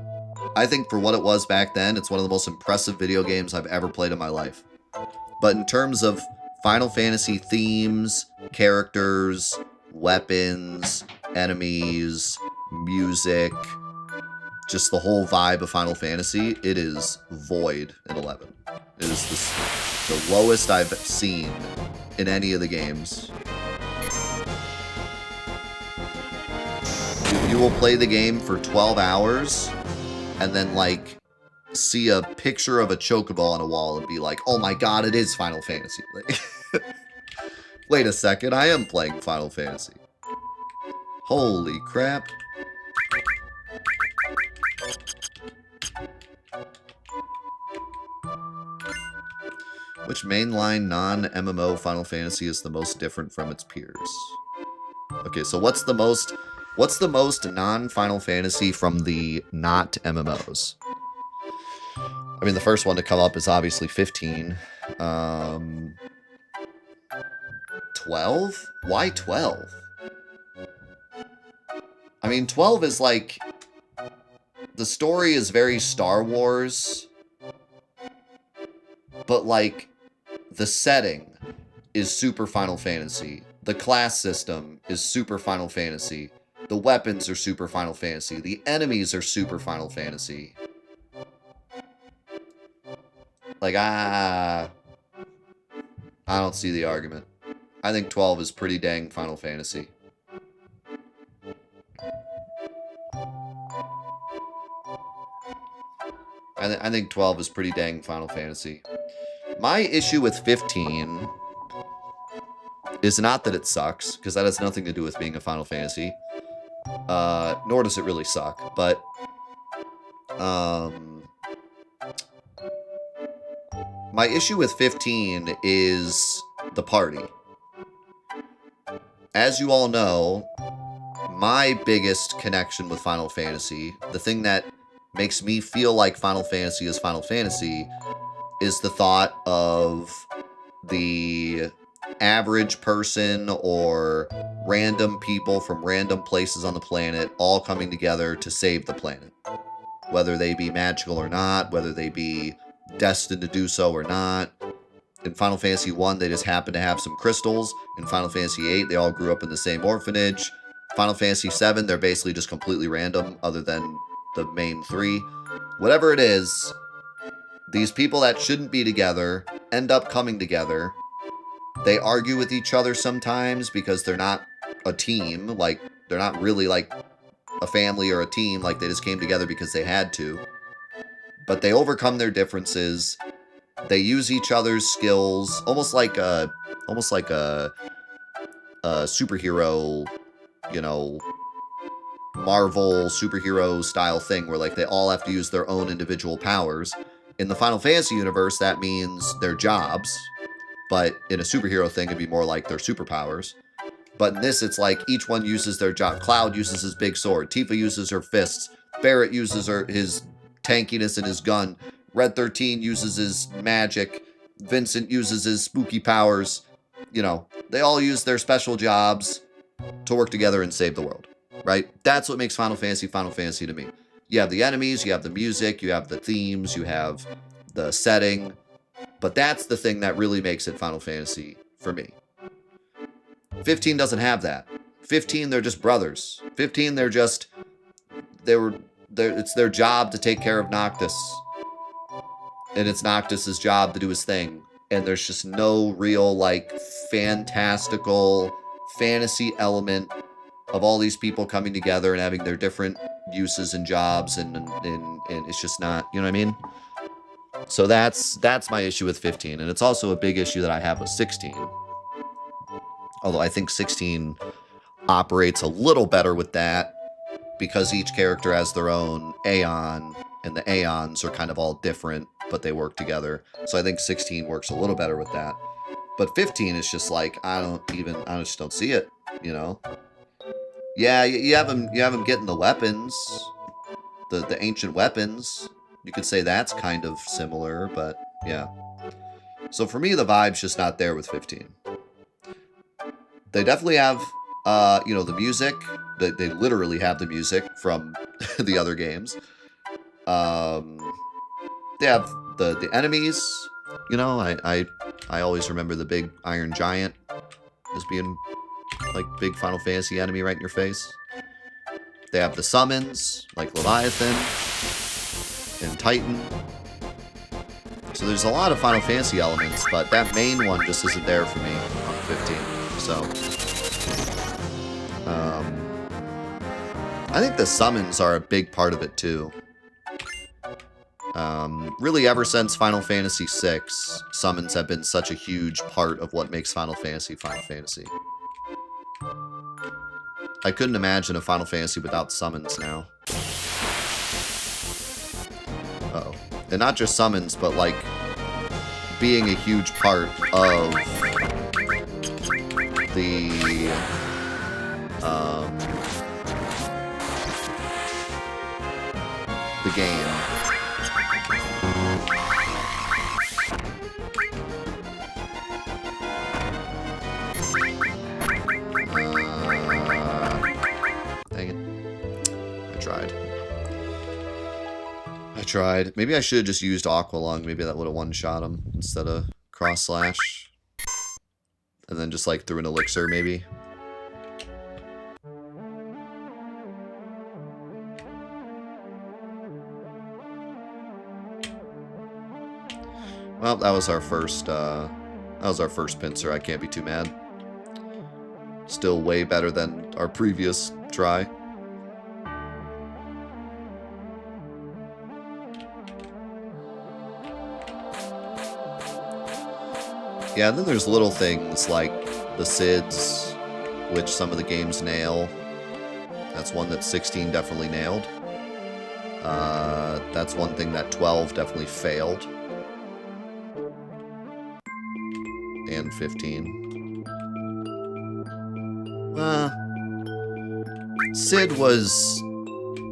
I think for what it was back then, it's one of the most impressive video games I've ever played in my life. But in terms of Final Fantasy themes, characters, weapons, enemies, music, just the whole vibe of Final Fantasy, it is void in 11. It is the lowest I've seen in any of the games. You will play the game for 12 hours and then, like, see a picture of a chocobo on a wall and be like, oh my god, it is Final Fantasy. Like, wait a second, I am playing Final Fantasy. Holy crap. Which mainline non-MMO Final Fantasy is the most different from its peers? Okay, so what's the most non-Final Fantasy from the not MMOs? I mean, the first one to come up is obviously 15. 12? Why 12? I mean, 12 is like... The story is very Star Wars, but, like, the setting is super Final Fantasy. The class system is super Final Fantasy. The weapons are super Final Fantasy. The enemies are super Final Fantasy. Like, I don't see the argument. I think 12 is pretty dang Final Fantasy. I think 12 is pretty dang Final Fantasy. My issue with 15 is not that it sucks, because that has nothing to do with being a Final Fantasy. Nor does it really suck, but... my issue with 15 is the party. As you all know, my biggest connection with Final Fantasy, the thing that makes me feel like Final Fantasy is Final Fantasy, is the thought of the average person or random people from random places on the planet all coming together to save the planet. Whether they be magical or not, whether they be destined to do so or not. In Final Fantasy 1, they just happen to have some crystals. In Final Fantasy 8, they all grew up in the same orphanage. Final Fantasy 7, they're basically just completely random, other than the main three. Whatever it is, these people that shouldn't be together end up coming together. They argue with each other sometimes because they're not a team. Like, they're not really like a family or a team. Like, they just came together because they had to. But they overcome their differences. They use each other's skills, almost like a superhero, Marvel superhero style thing where, like, they all have to use their own individual powers. In the Final Fantasy universe, that means their jobs, but in a superhero thing, it'd be more like their superpowers. But in this, it's like each one uses their job. Cloud uses his big sword. Tifa uses her fists. Barrett uses his tankiness and his gun. Red 13 uses his magic. Vincent uses his spooky powers. They all use their special jobs to work together and save the world, right? That's what makes Final Fantasy to me. You have the enemies, you have the music, you have the themes, you have the setting, but that's the thing that really makes it Final Fantasy for me. 15 doesn't have that. 15, they're just brothers. 15, it's their job to take care of Noctis. And it's Noctis's job to do his thing. And there's just no real, like, fantastical fantasy element of all these people coming together and having their different uses and jobs, and it's just not, you know what I mean? So that's my issue with 15, and it's also a big issue that I have with 16. Although I think 16 operates a little better with that, because each character has their own Aeon, and the Aeons are kind of all different, but they work together. So I think 16 works a little better with that. But 15 is just like, I just don't see it, you know? Yeah, you have him getting the weapons, the ancient weapons. You could say that's kind of similar, but yeah. So for me, the vibe's just not there with 15. They definitely have, the music. They literally have the music from the other games. They have the enemies. You know, I always remember the big Iron Giant as being like big Final Fantasy enemy right in your face. They have the summons, like Leviathan and Titan. So there's a lot of Final Fantasy elements, but that main one just isn't there for me on 15. So, I think the summons are a big part of it too. Really, ever since Final Fantasy VI, summons have been such a huge part of what makes Final Fantasy Final Fantasy. I couldn't imagine a Final Fantasy without summons now. Uh-oh. And not just summons, but like being a huge part of the game. Dang it. I tried. Maybe I should have just used Aqua Lung. Maybe that would have one-shot him instead of Cross Slash. And then just like threw an elixir, maybe. Well, that was our first pincer. I can't be too mad. Still way better than our previous try. Yeah, and then there's little things like the SIDS, which some of the games nail. That's one that 16 definitely nailed. That's one thing that 12 definitely failed. And 15. Sid was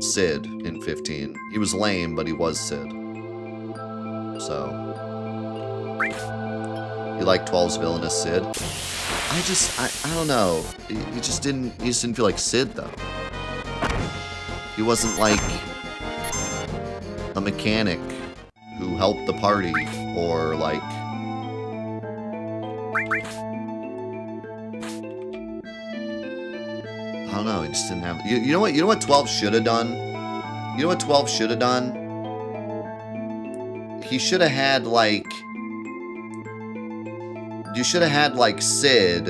Sid in 15. He was lame, but he was Sid. So, you like 12's villainous Sid? I don't know. He just didn't feel like Sid, though. He wasn't like a mechanic who helped the party, or like... I don't know, he just didn't have... You know what 12 should have done? You know what 12 should have done? He should have had, like... You should have had, like, Sid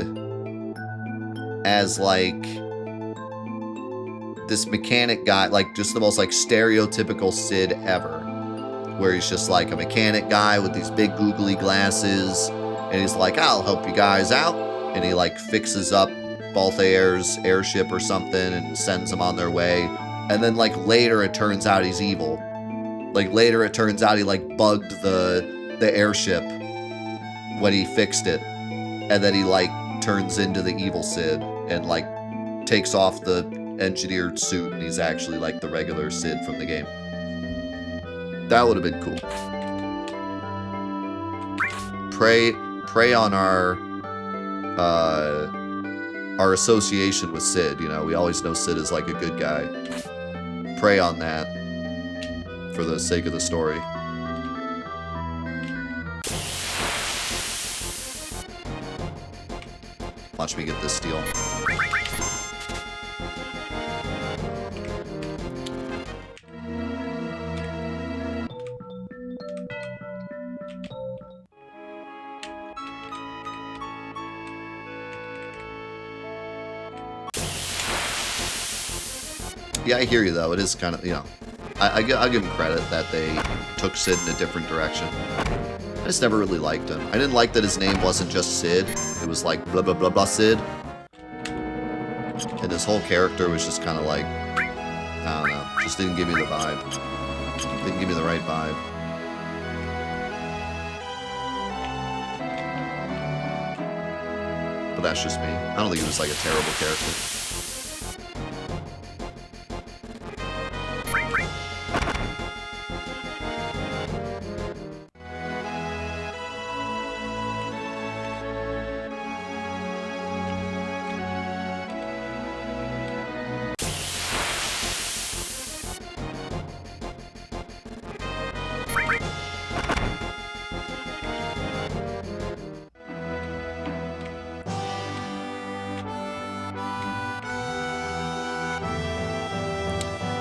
as, like, this mechanic guy, like, just the most, like, stereotypical Sid ever. Where he's just, like, a mechanic guy with these big googly glasses, and he's like, I'll help you guys out. And he, like, fixes up Balthair's airship or something and sends them on their way. And then, like, later it turns out he's evil. Like, later it turns out he, like, bugged the airship when he fixed it, and then he like turns into the evil Sid and like takes off the engineered suit, and he's actually like the regular Sid from the game. That would have been cool. Pray on our association with Sid. You know, we always know Sid is like a good guy. Pray on that for the sake of the story. Watch me get this steal. Yeah, I hear you, though. It is kind of, you know... I'll give him credit that they took Sid in a different direction. I just never really liked him. I didn't like that his name wasn't just Sid. It was like blah blah blah blah Sid. And his whole character was just kind of like, I don't know, just didn't give me the vibe. Didn't give me the right vibe. But that's just me. I don't think he was like a terrible character.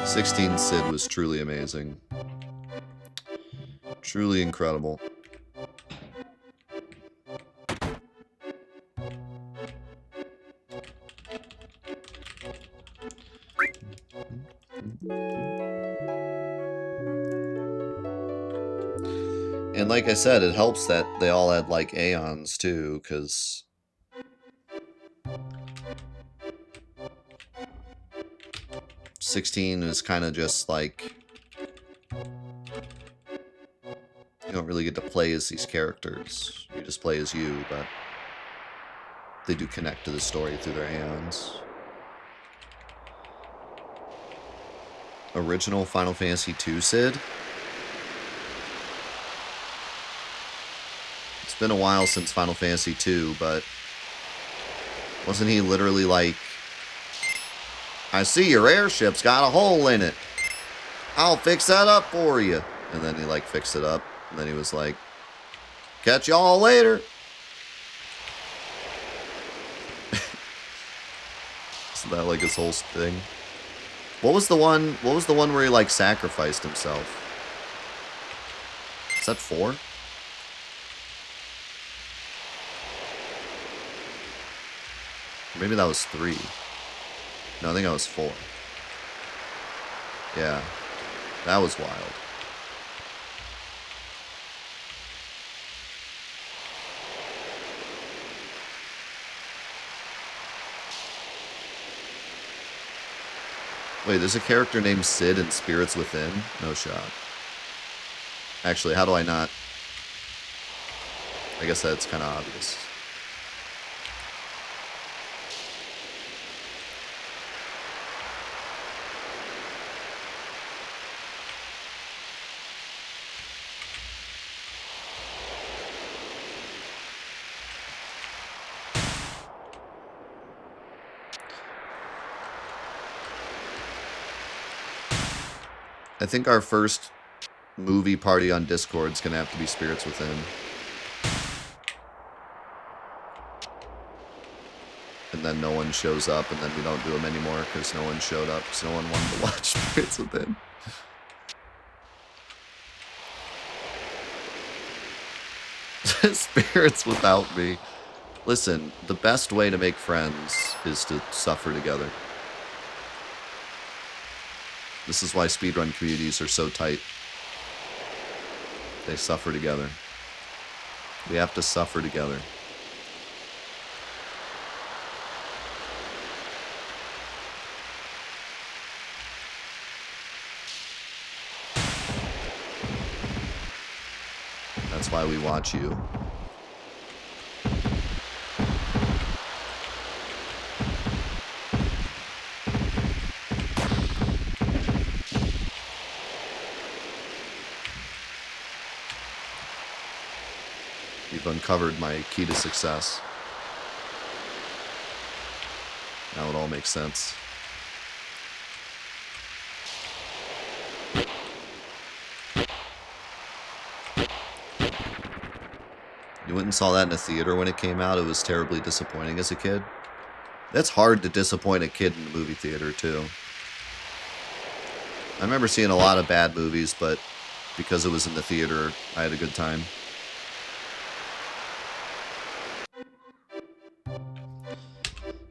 16 Sid was truly amazing. Truly incredible. And like I said, it helps that they all had like Aeons too, because 16 is kind of just like, you don't really get to play as these characters. You just play as you, but they do connect to the story through their Aeons. Original Final Fantasy II Sid? It's been a while since Final Fantasy II, but wasn't he literally like, I see your airship's got a hole in it. I'll fix that up for you. And then he like fixed it up. And then he was like, catch y'all later. Isn't that like his whole thing? What was the one where he like sacrificed himself? Is that 4? Maybe that was 3. No, I think that was 4. Yeah. That was wild. Wait, there's a character named Sid in Spirits Within? No shot. Actually, how do I not? I guess that's kind of obvious. I think our first movie party on Discord is going to have to be Spirits Within. And then no one shows up, and then we don't do them anymore because no one showed up, because no one wanted to watch Spirits Within. Spirits without me. Listen, the best way to make friends is to suffer together. This is why speedrun communities are so tight. They suffer together. We have to suffer together. That's why we watch you. You've uncovered my key to success. Now it all makes sense. You went and saw that in a theater when it came out. It was terribly disappointing as a kid. That's hard to disappoint a kid in the movie theater, too. I remember seeing a lot of bad movies, but because it was in the theater, I had a good time.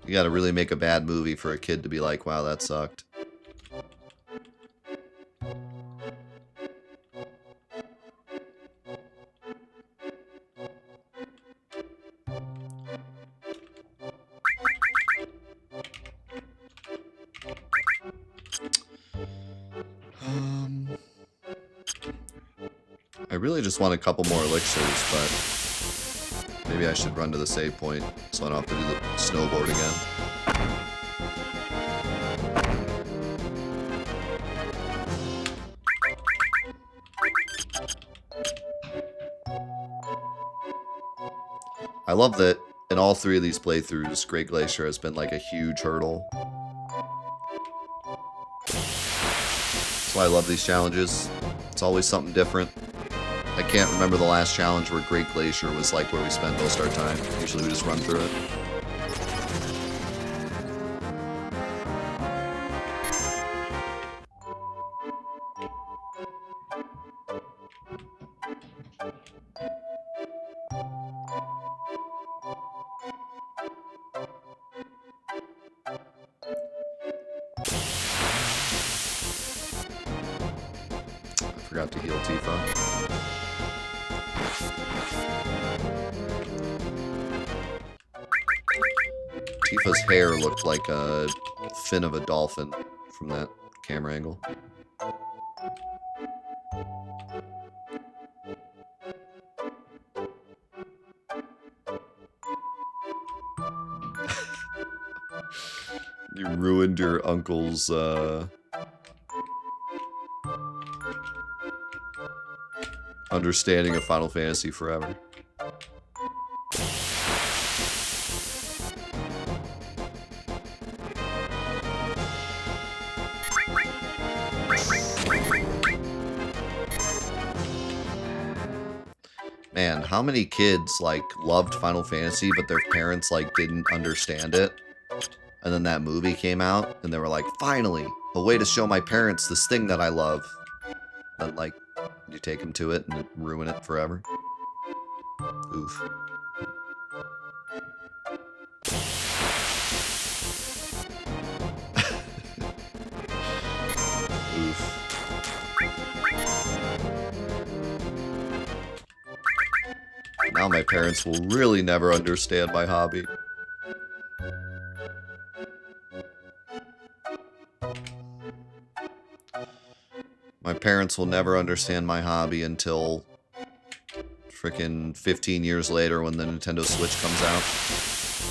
You gotta really make a bad movie for a kid to be like, wow, that sucked. I really just want a couple more elixirs, but maybe I should run to the save point so I don't have to do the snowboard again. I love that in all 3 of these playthroughs, Great Glacier has been like a huge hurdle. That's why I love these challenges. It's always something different. I can't remember the last challenge where Great Glacier was like where we spent most of our time. Usually we just run through it. I forgot to heal Tifa. Tifa's hair looked like a fin of a dolphin from that camera angle. You ruined your uncle's understanding of Final Fantasy forever. Man, how many kids, like, loved Final Fantasy, but their parents, like, didn't understand it? And then that movie came out, and they were like, finally, a way to show my parents this thing that I love. Then, like, you take them to it and ruin it forever. Oof. Oof. Now my parents will really never understand my hobby. My parents will never understand my hobby until frickin' 15 years later when the Nintendo Switch comes out.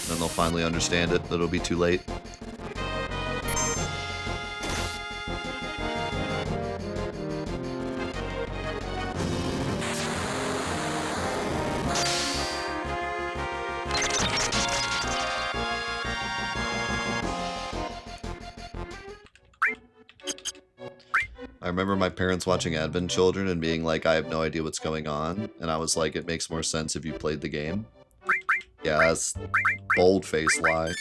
Then they'll finally understand it, but it'll be too late. I remember my parents watching Advent Children and being like, I have no idea what's going on. And I was like, it makes more sense if you played the game. Yeah, that's bold-faced lie.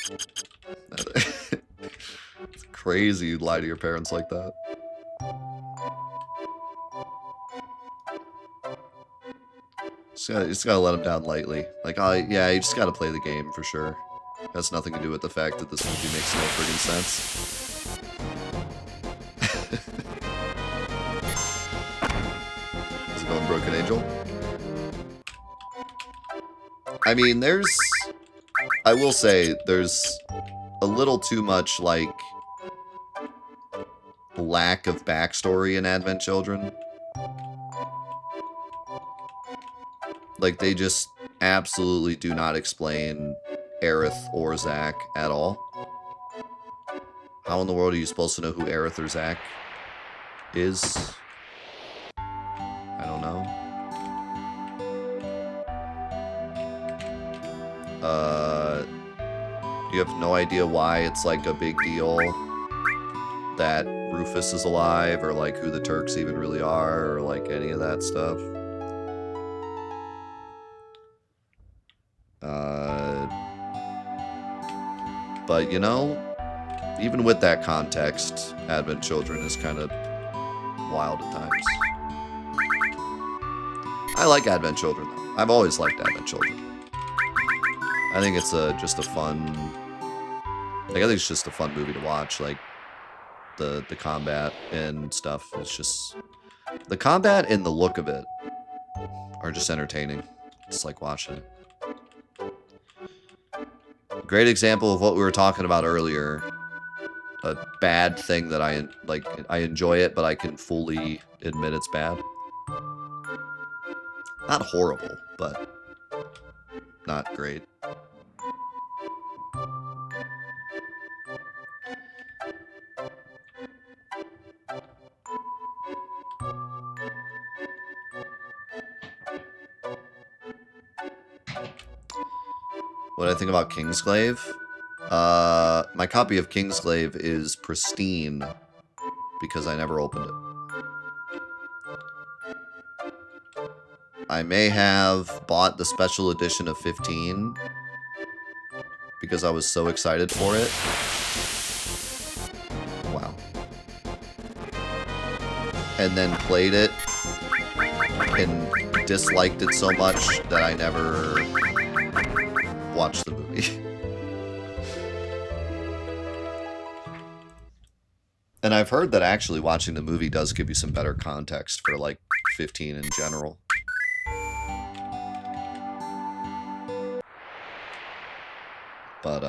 It's crazy you lie to your parents like that. Just gotta let them down lightly. Like, yeah, you just gotta play the game for sure. It has nothing to do with the fact that this movie makes no friggin' sense. Going Broken Angel. I mean, I will say, there's a little too much, like, lack of backstory in Advent Children. Like, they just absolutely do not explain Aerith or Zack at all. How in the world are you supposed to know who Aerith or Zack is? I don't know. You have no idea why it's like a big deal that Rufus is alive, or like who the Turks even really are, or like any of that stuff. But you know, even with that context, Advent Children is kind of wild at times. I like Advent Children, though. I've always liked Advent Children. I think it's just a fun... Like, I think it's just a fun movie to watch. Like, the combat and stuff. It's just... The combat and the look of it are just entertaining. Just like watching it. Great example of what we were talking about earlier. A bad thing that I enjoy it, but I can fully admit it's bad. Not horrible, but not great. What do I think about Kingsglaive? My copy of Kingsglaive is pristine because I never opened it. I may have bought the special edition of 15 because I was so excited for it. Wow. And then played it and disliked it so much that I never watched the movie. And I've heard that actually watching the movie does give you some better context for, like, 15 in general. But,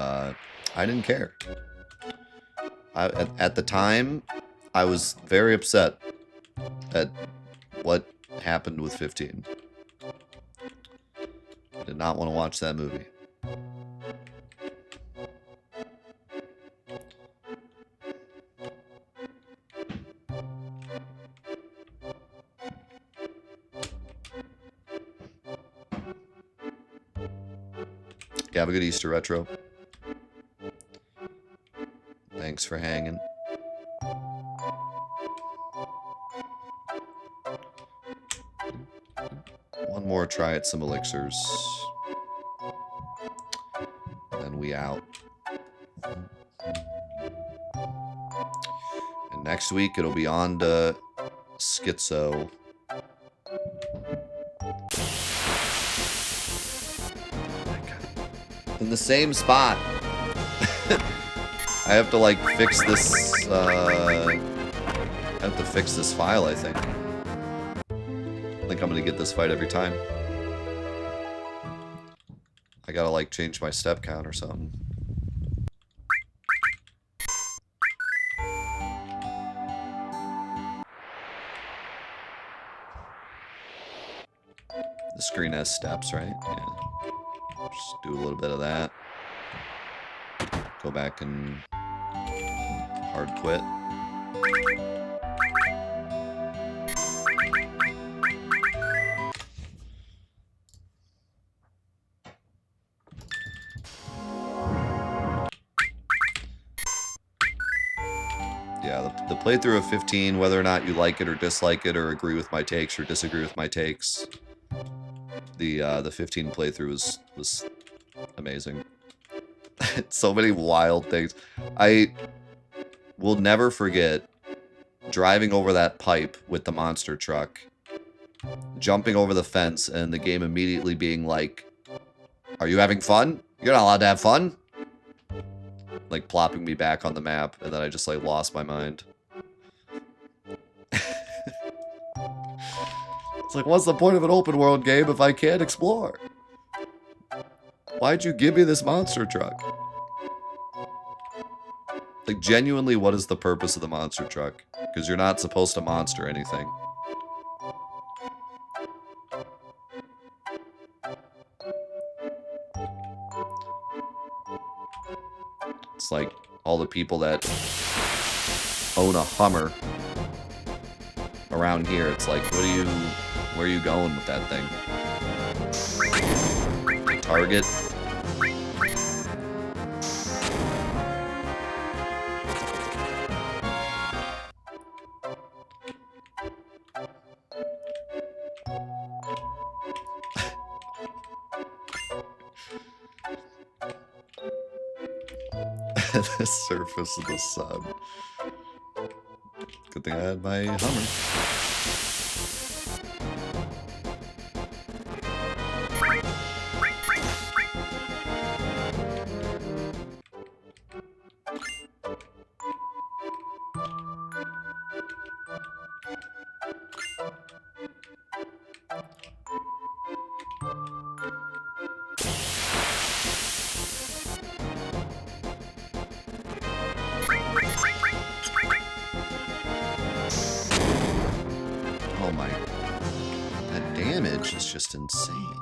I didn't care. At the time, I was very upset at what happened with 15. I did not want to watch that movie. Yeah, have a good Easter, Retro. Thanks for hanging. One more try at some elixirs. Then we out. And next week it'll be on to Schizo. In the same spot. I have to, like, fix this, I have to fix this file, I think. I think I'm gonna get this fight every time. I gotta, like, change my step count or something. The screen has steps, right? Yeah. Just do a little bit of that. Go back and hard quit. Yeah, the playthrough of 15, whether or not you like it or dislike it or agree with my takes or disagree with my takes, the 15 playthrough was amazing. So many wild things. I will never forget driving over that pipe with the monster truck, jumping over the fence, and the game immediately being like, "Are you having fun? You're not allowed to have fun?" Like, plopping me back on the map, and then I just, like, lost my mind. It's like, what's the point of an open world game if I can't explore? Why'd you give me this monster truck? Like, genuinely, what is the purpose of the monster truck? Because you're not supposed to monster anything. It's like all the people that own a Hummer around here. It's like, where are you going with that thing? Target? The surface of the sun. Good thing I had my Hummer. damage is just insane.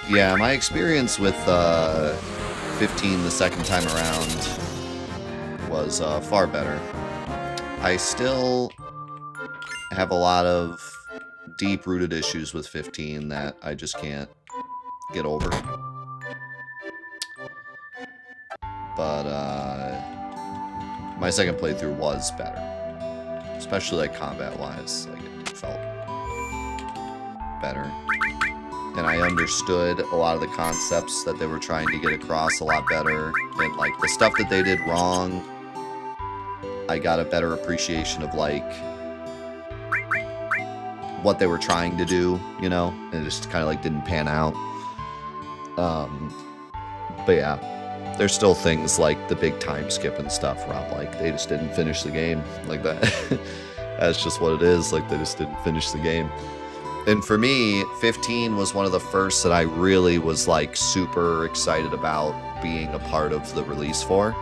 Yeah, my experience with 15 the second time around was far better. I still have a lot of deep-rooted issues with 15 that I just can't get over. But my second playthrough was better. Especially like combat-wise, like it felt better. And I understood a lot of the concepts that they were trying to get across a lot better. And like the stuff that they did wrong, I got a better appreciation of like what they were trying to do, you know? And it just kind of like didn't pan out. But yeah, there's still things like the big time skip and stuff where I'm like, they just didn't finish the game like that. That's just what it is. Like they just didn't finish the game. And for me, 15 was one of the first that I really was like super excited about being a part of the release for.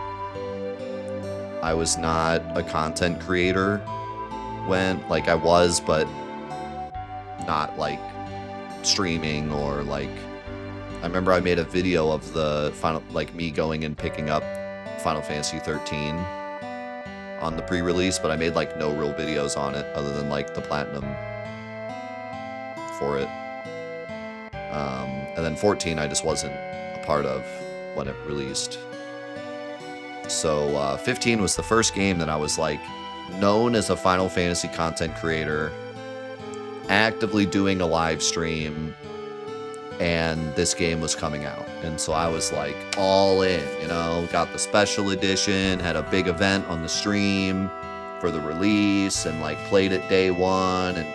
I was not a content creator when, like I was, but not like streaming or like, I remember I made a video of the final, like me going and picking up Final Fantasy 13 on the pre-release, but I made like no real videos on it other than like the platinum for it. And then 14 I just wasn't a part of when it released. So 15 was the first game that I was like known as a Final Fantasy content creator, actively doing a live stream, and this game was coming out. And so I was like all in, you know, got the special edition, had a big event on the stream for the release, and like played it day one and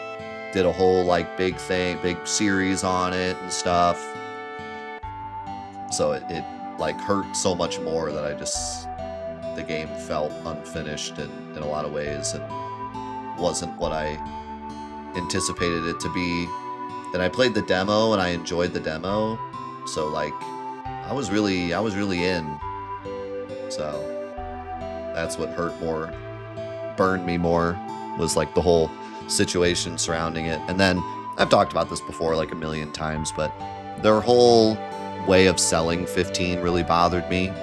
did a whole like big series on it and stuff. So it like hurt so much more that the game felt unfinished in a lot of ways and wasn't what I anticipated it to be. And I played the demo and I enjoyed the demo. So like I was really in. So that's what hurt more, burned me more, was like the whole situation surrounding it. And then I've talked about this before like a million times, but their whole way of selling 15 really bothered me.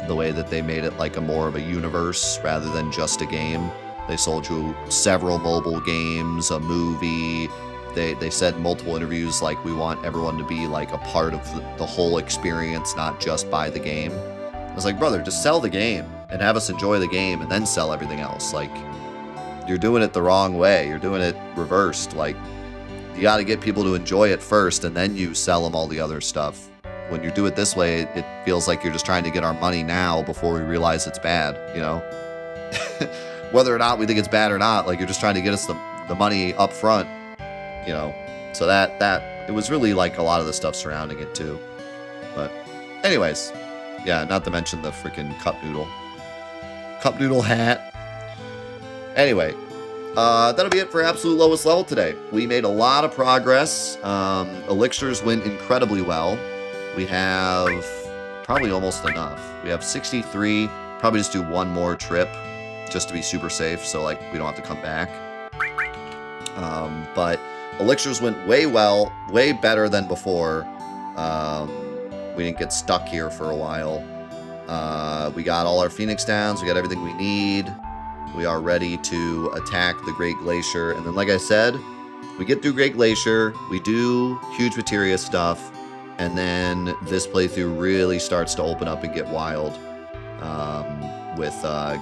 The way that they made it like a more of a universe rather than just a game. They sold you several mobile games, a movie. They said in multiple interviews like, we want everyone to be like a part of the whole experience, not just buy the game. I was like, brother, just sell the game and have us enjoy the game and then sell everything else. Like, you're doing it the wrong way. You're doing it reversed. Like, you got to get people to enjoy it first and then you sell them all the other stuff. When you do it this way, it feels like you're just trying to get our money now before we realize it's bad, you know? Whether or not we think it's bad or not, like, you're just trying to get us the money up front, you know? So that it was really like a lot of the stuff surrounding it too. But anyways, yeah, not to mention the freaking cup noodle hat. Anyway, that'll be it for absolute lowest level today. We made a lot of progress. Elixirs went incredibly well. We have probably almost enough. We have 63. Probably just do one more trip just to be super safe, so like we don't have to come back. But Elixirs went way better than before. We didn't get stuck here for a while. We got all our Phoenix Downs. We got everything we need. We are ready to attack the Great Glacier. And then, like I said, we get through Great Glacier. We do huge Materia stuff. And then this playthrough really starts to open up and get wild. With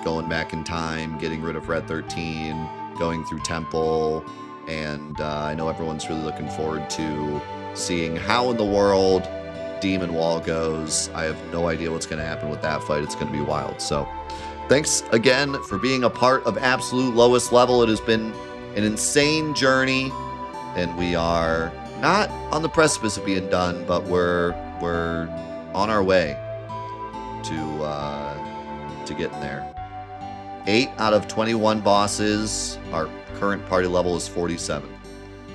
going back in time, getting rid of Red 13, going through Temple. And I know everyone's really looking forward to seeing how in the world Demon Wall goes. I have no idea what's going to happen with that fight. It's going to be wild. So thanks again for being a part of absolute lowest level. It has been an insane journey, and we are not on the precipice of being done, but we're on our way to getting there. 8 out of 21 bosses. Our current party level is 47.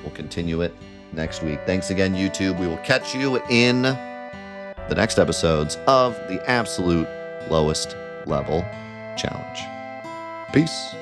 We'll continue it next week. Thanks again, YouTube. We will catch you in the next episodes of the absolute lowest level challenge. Peace.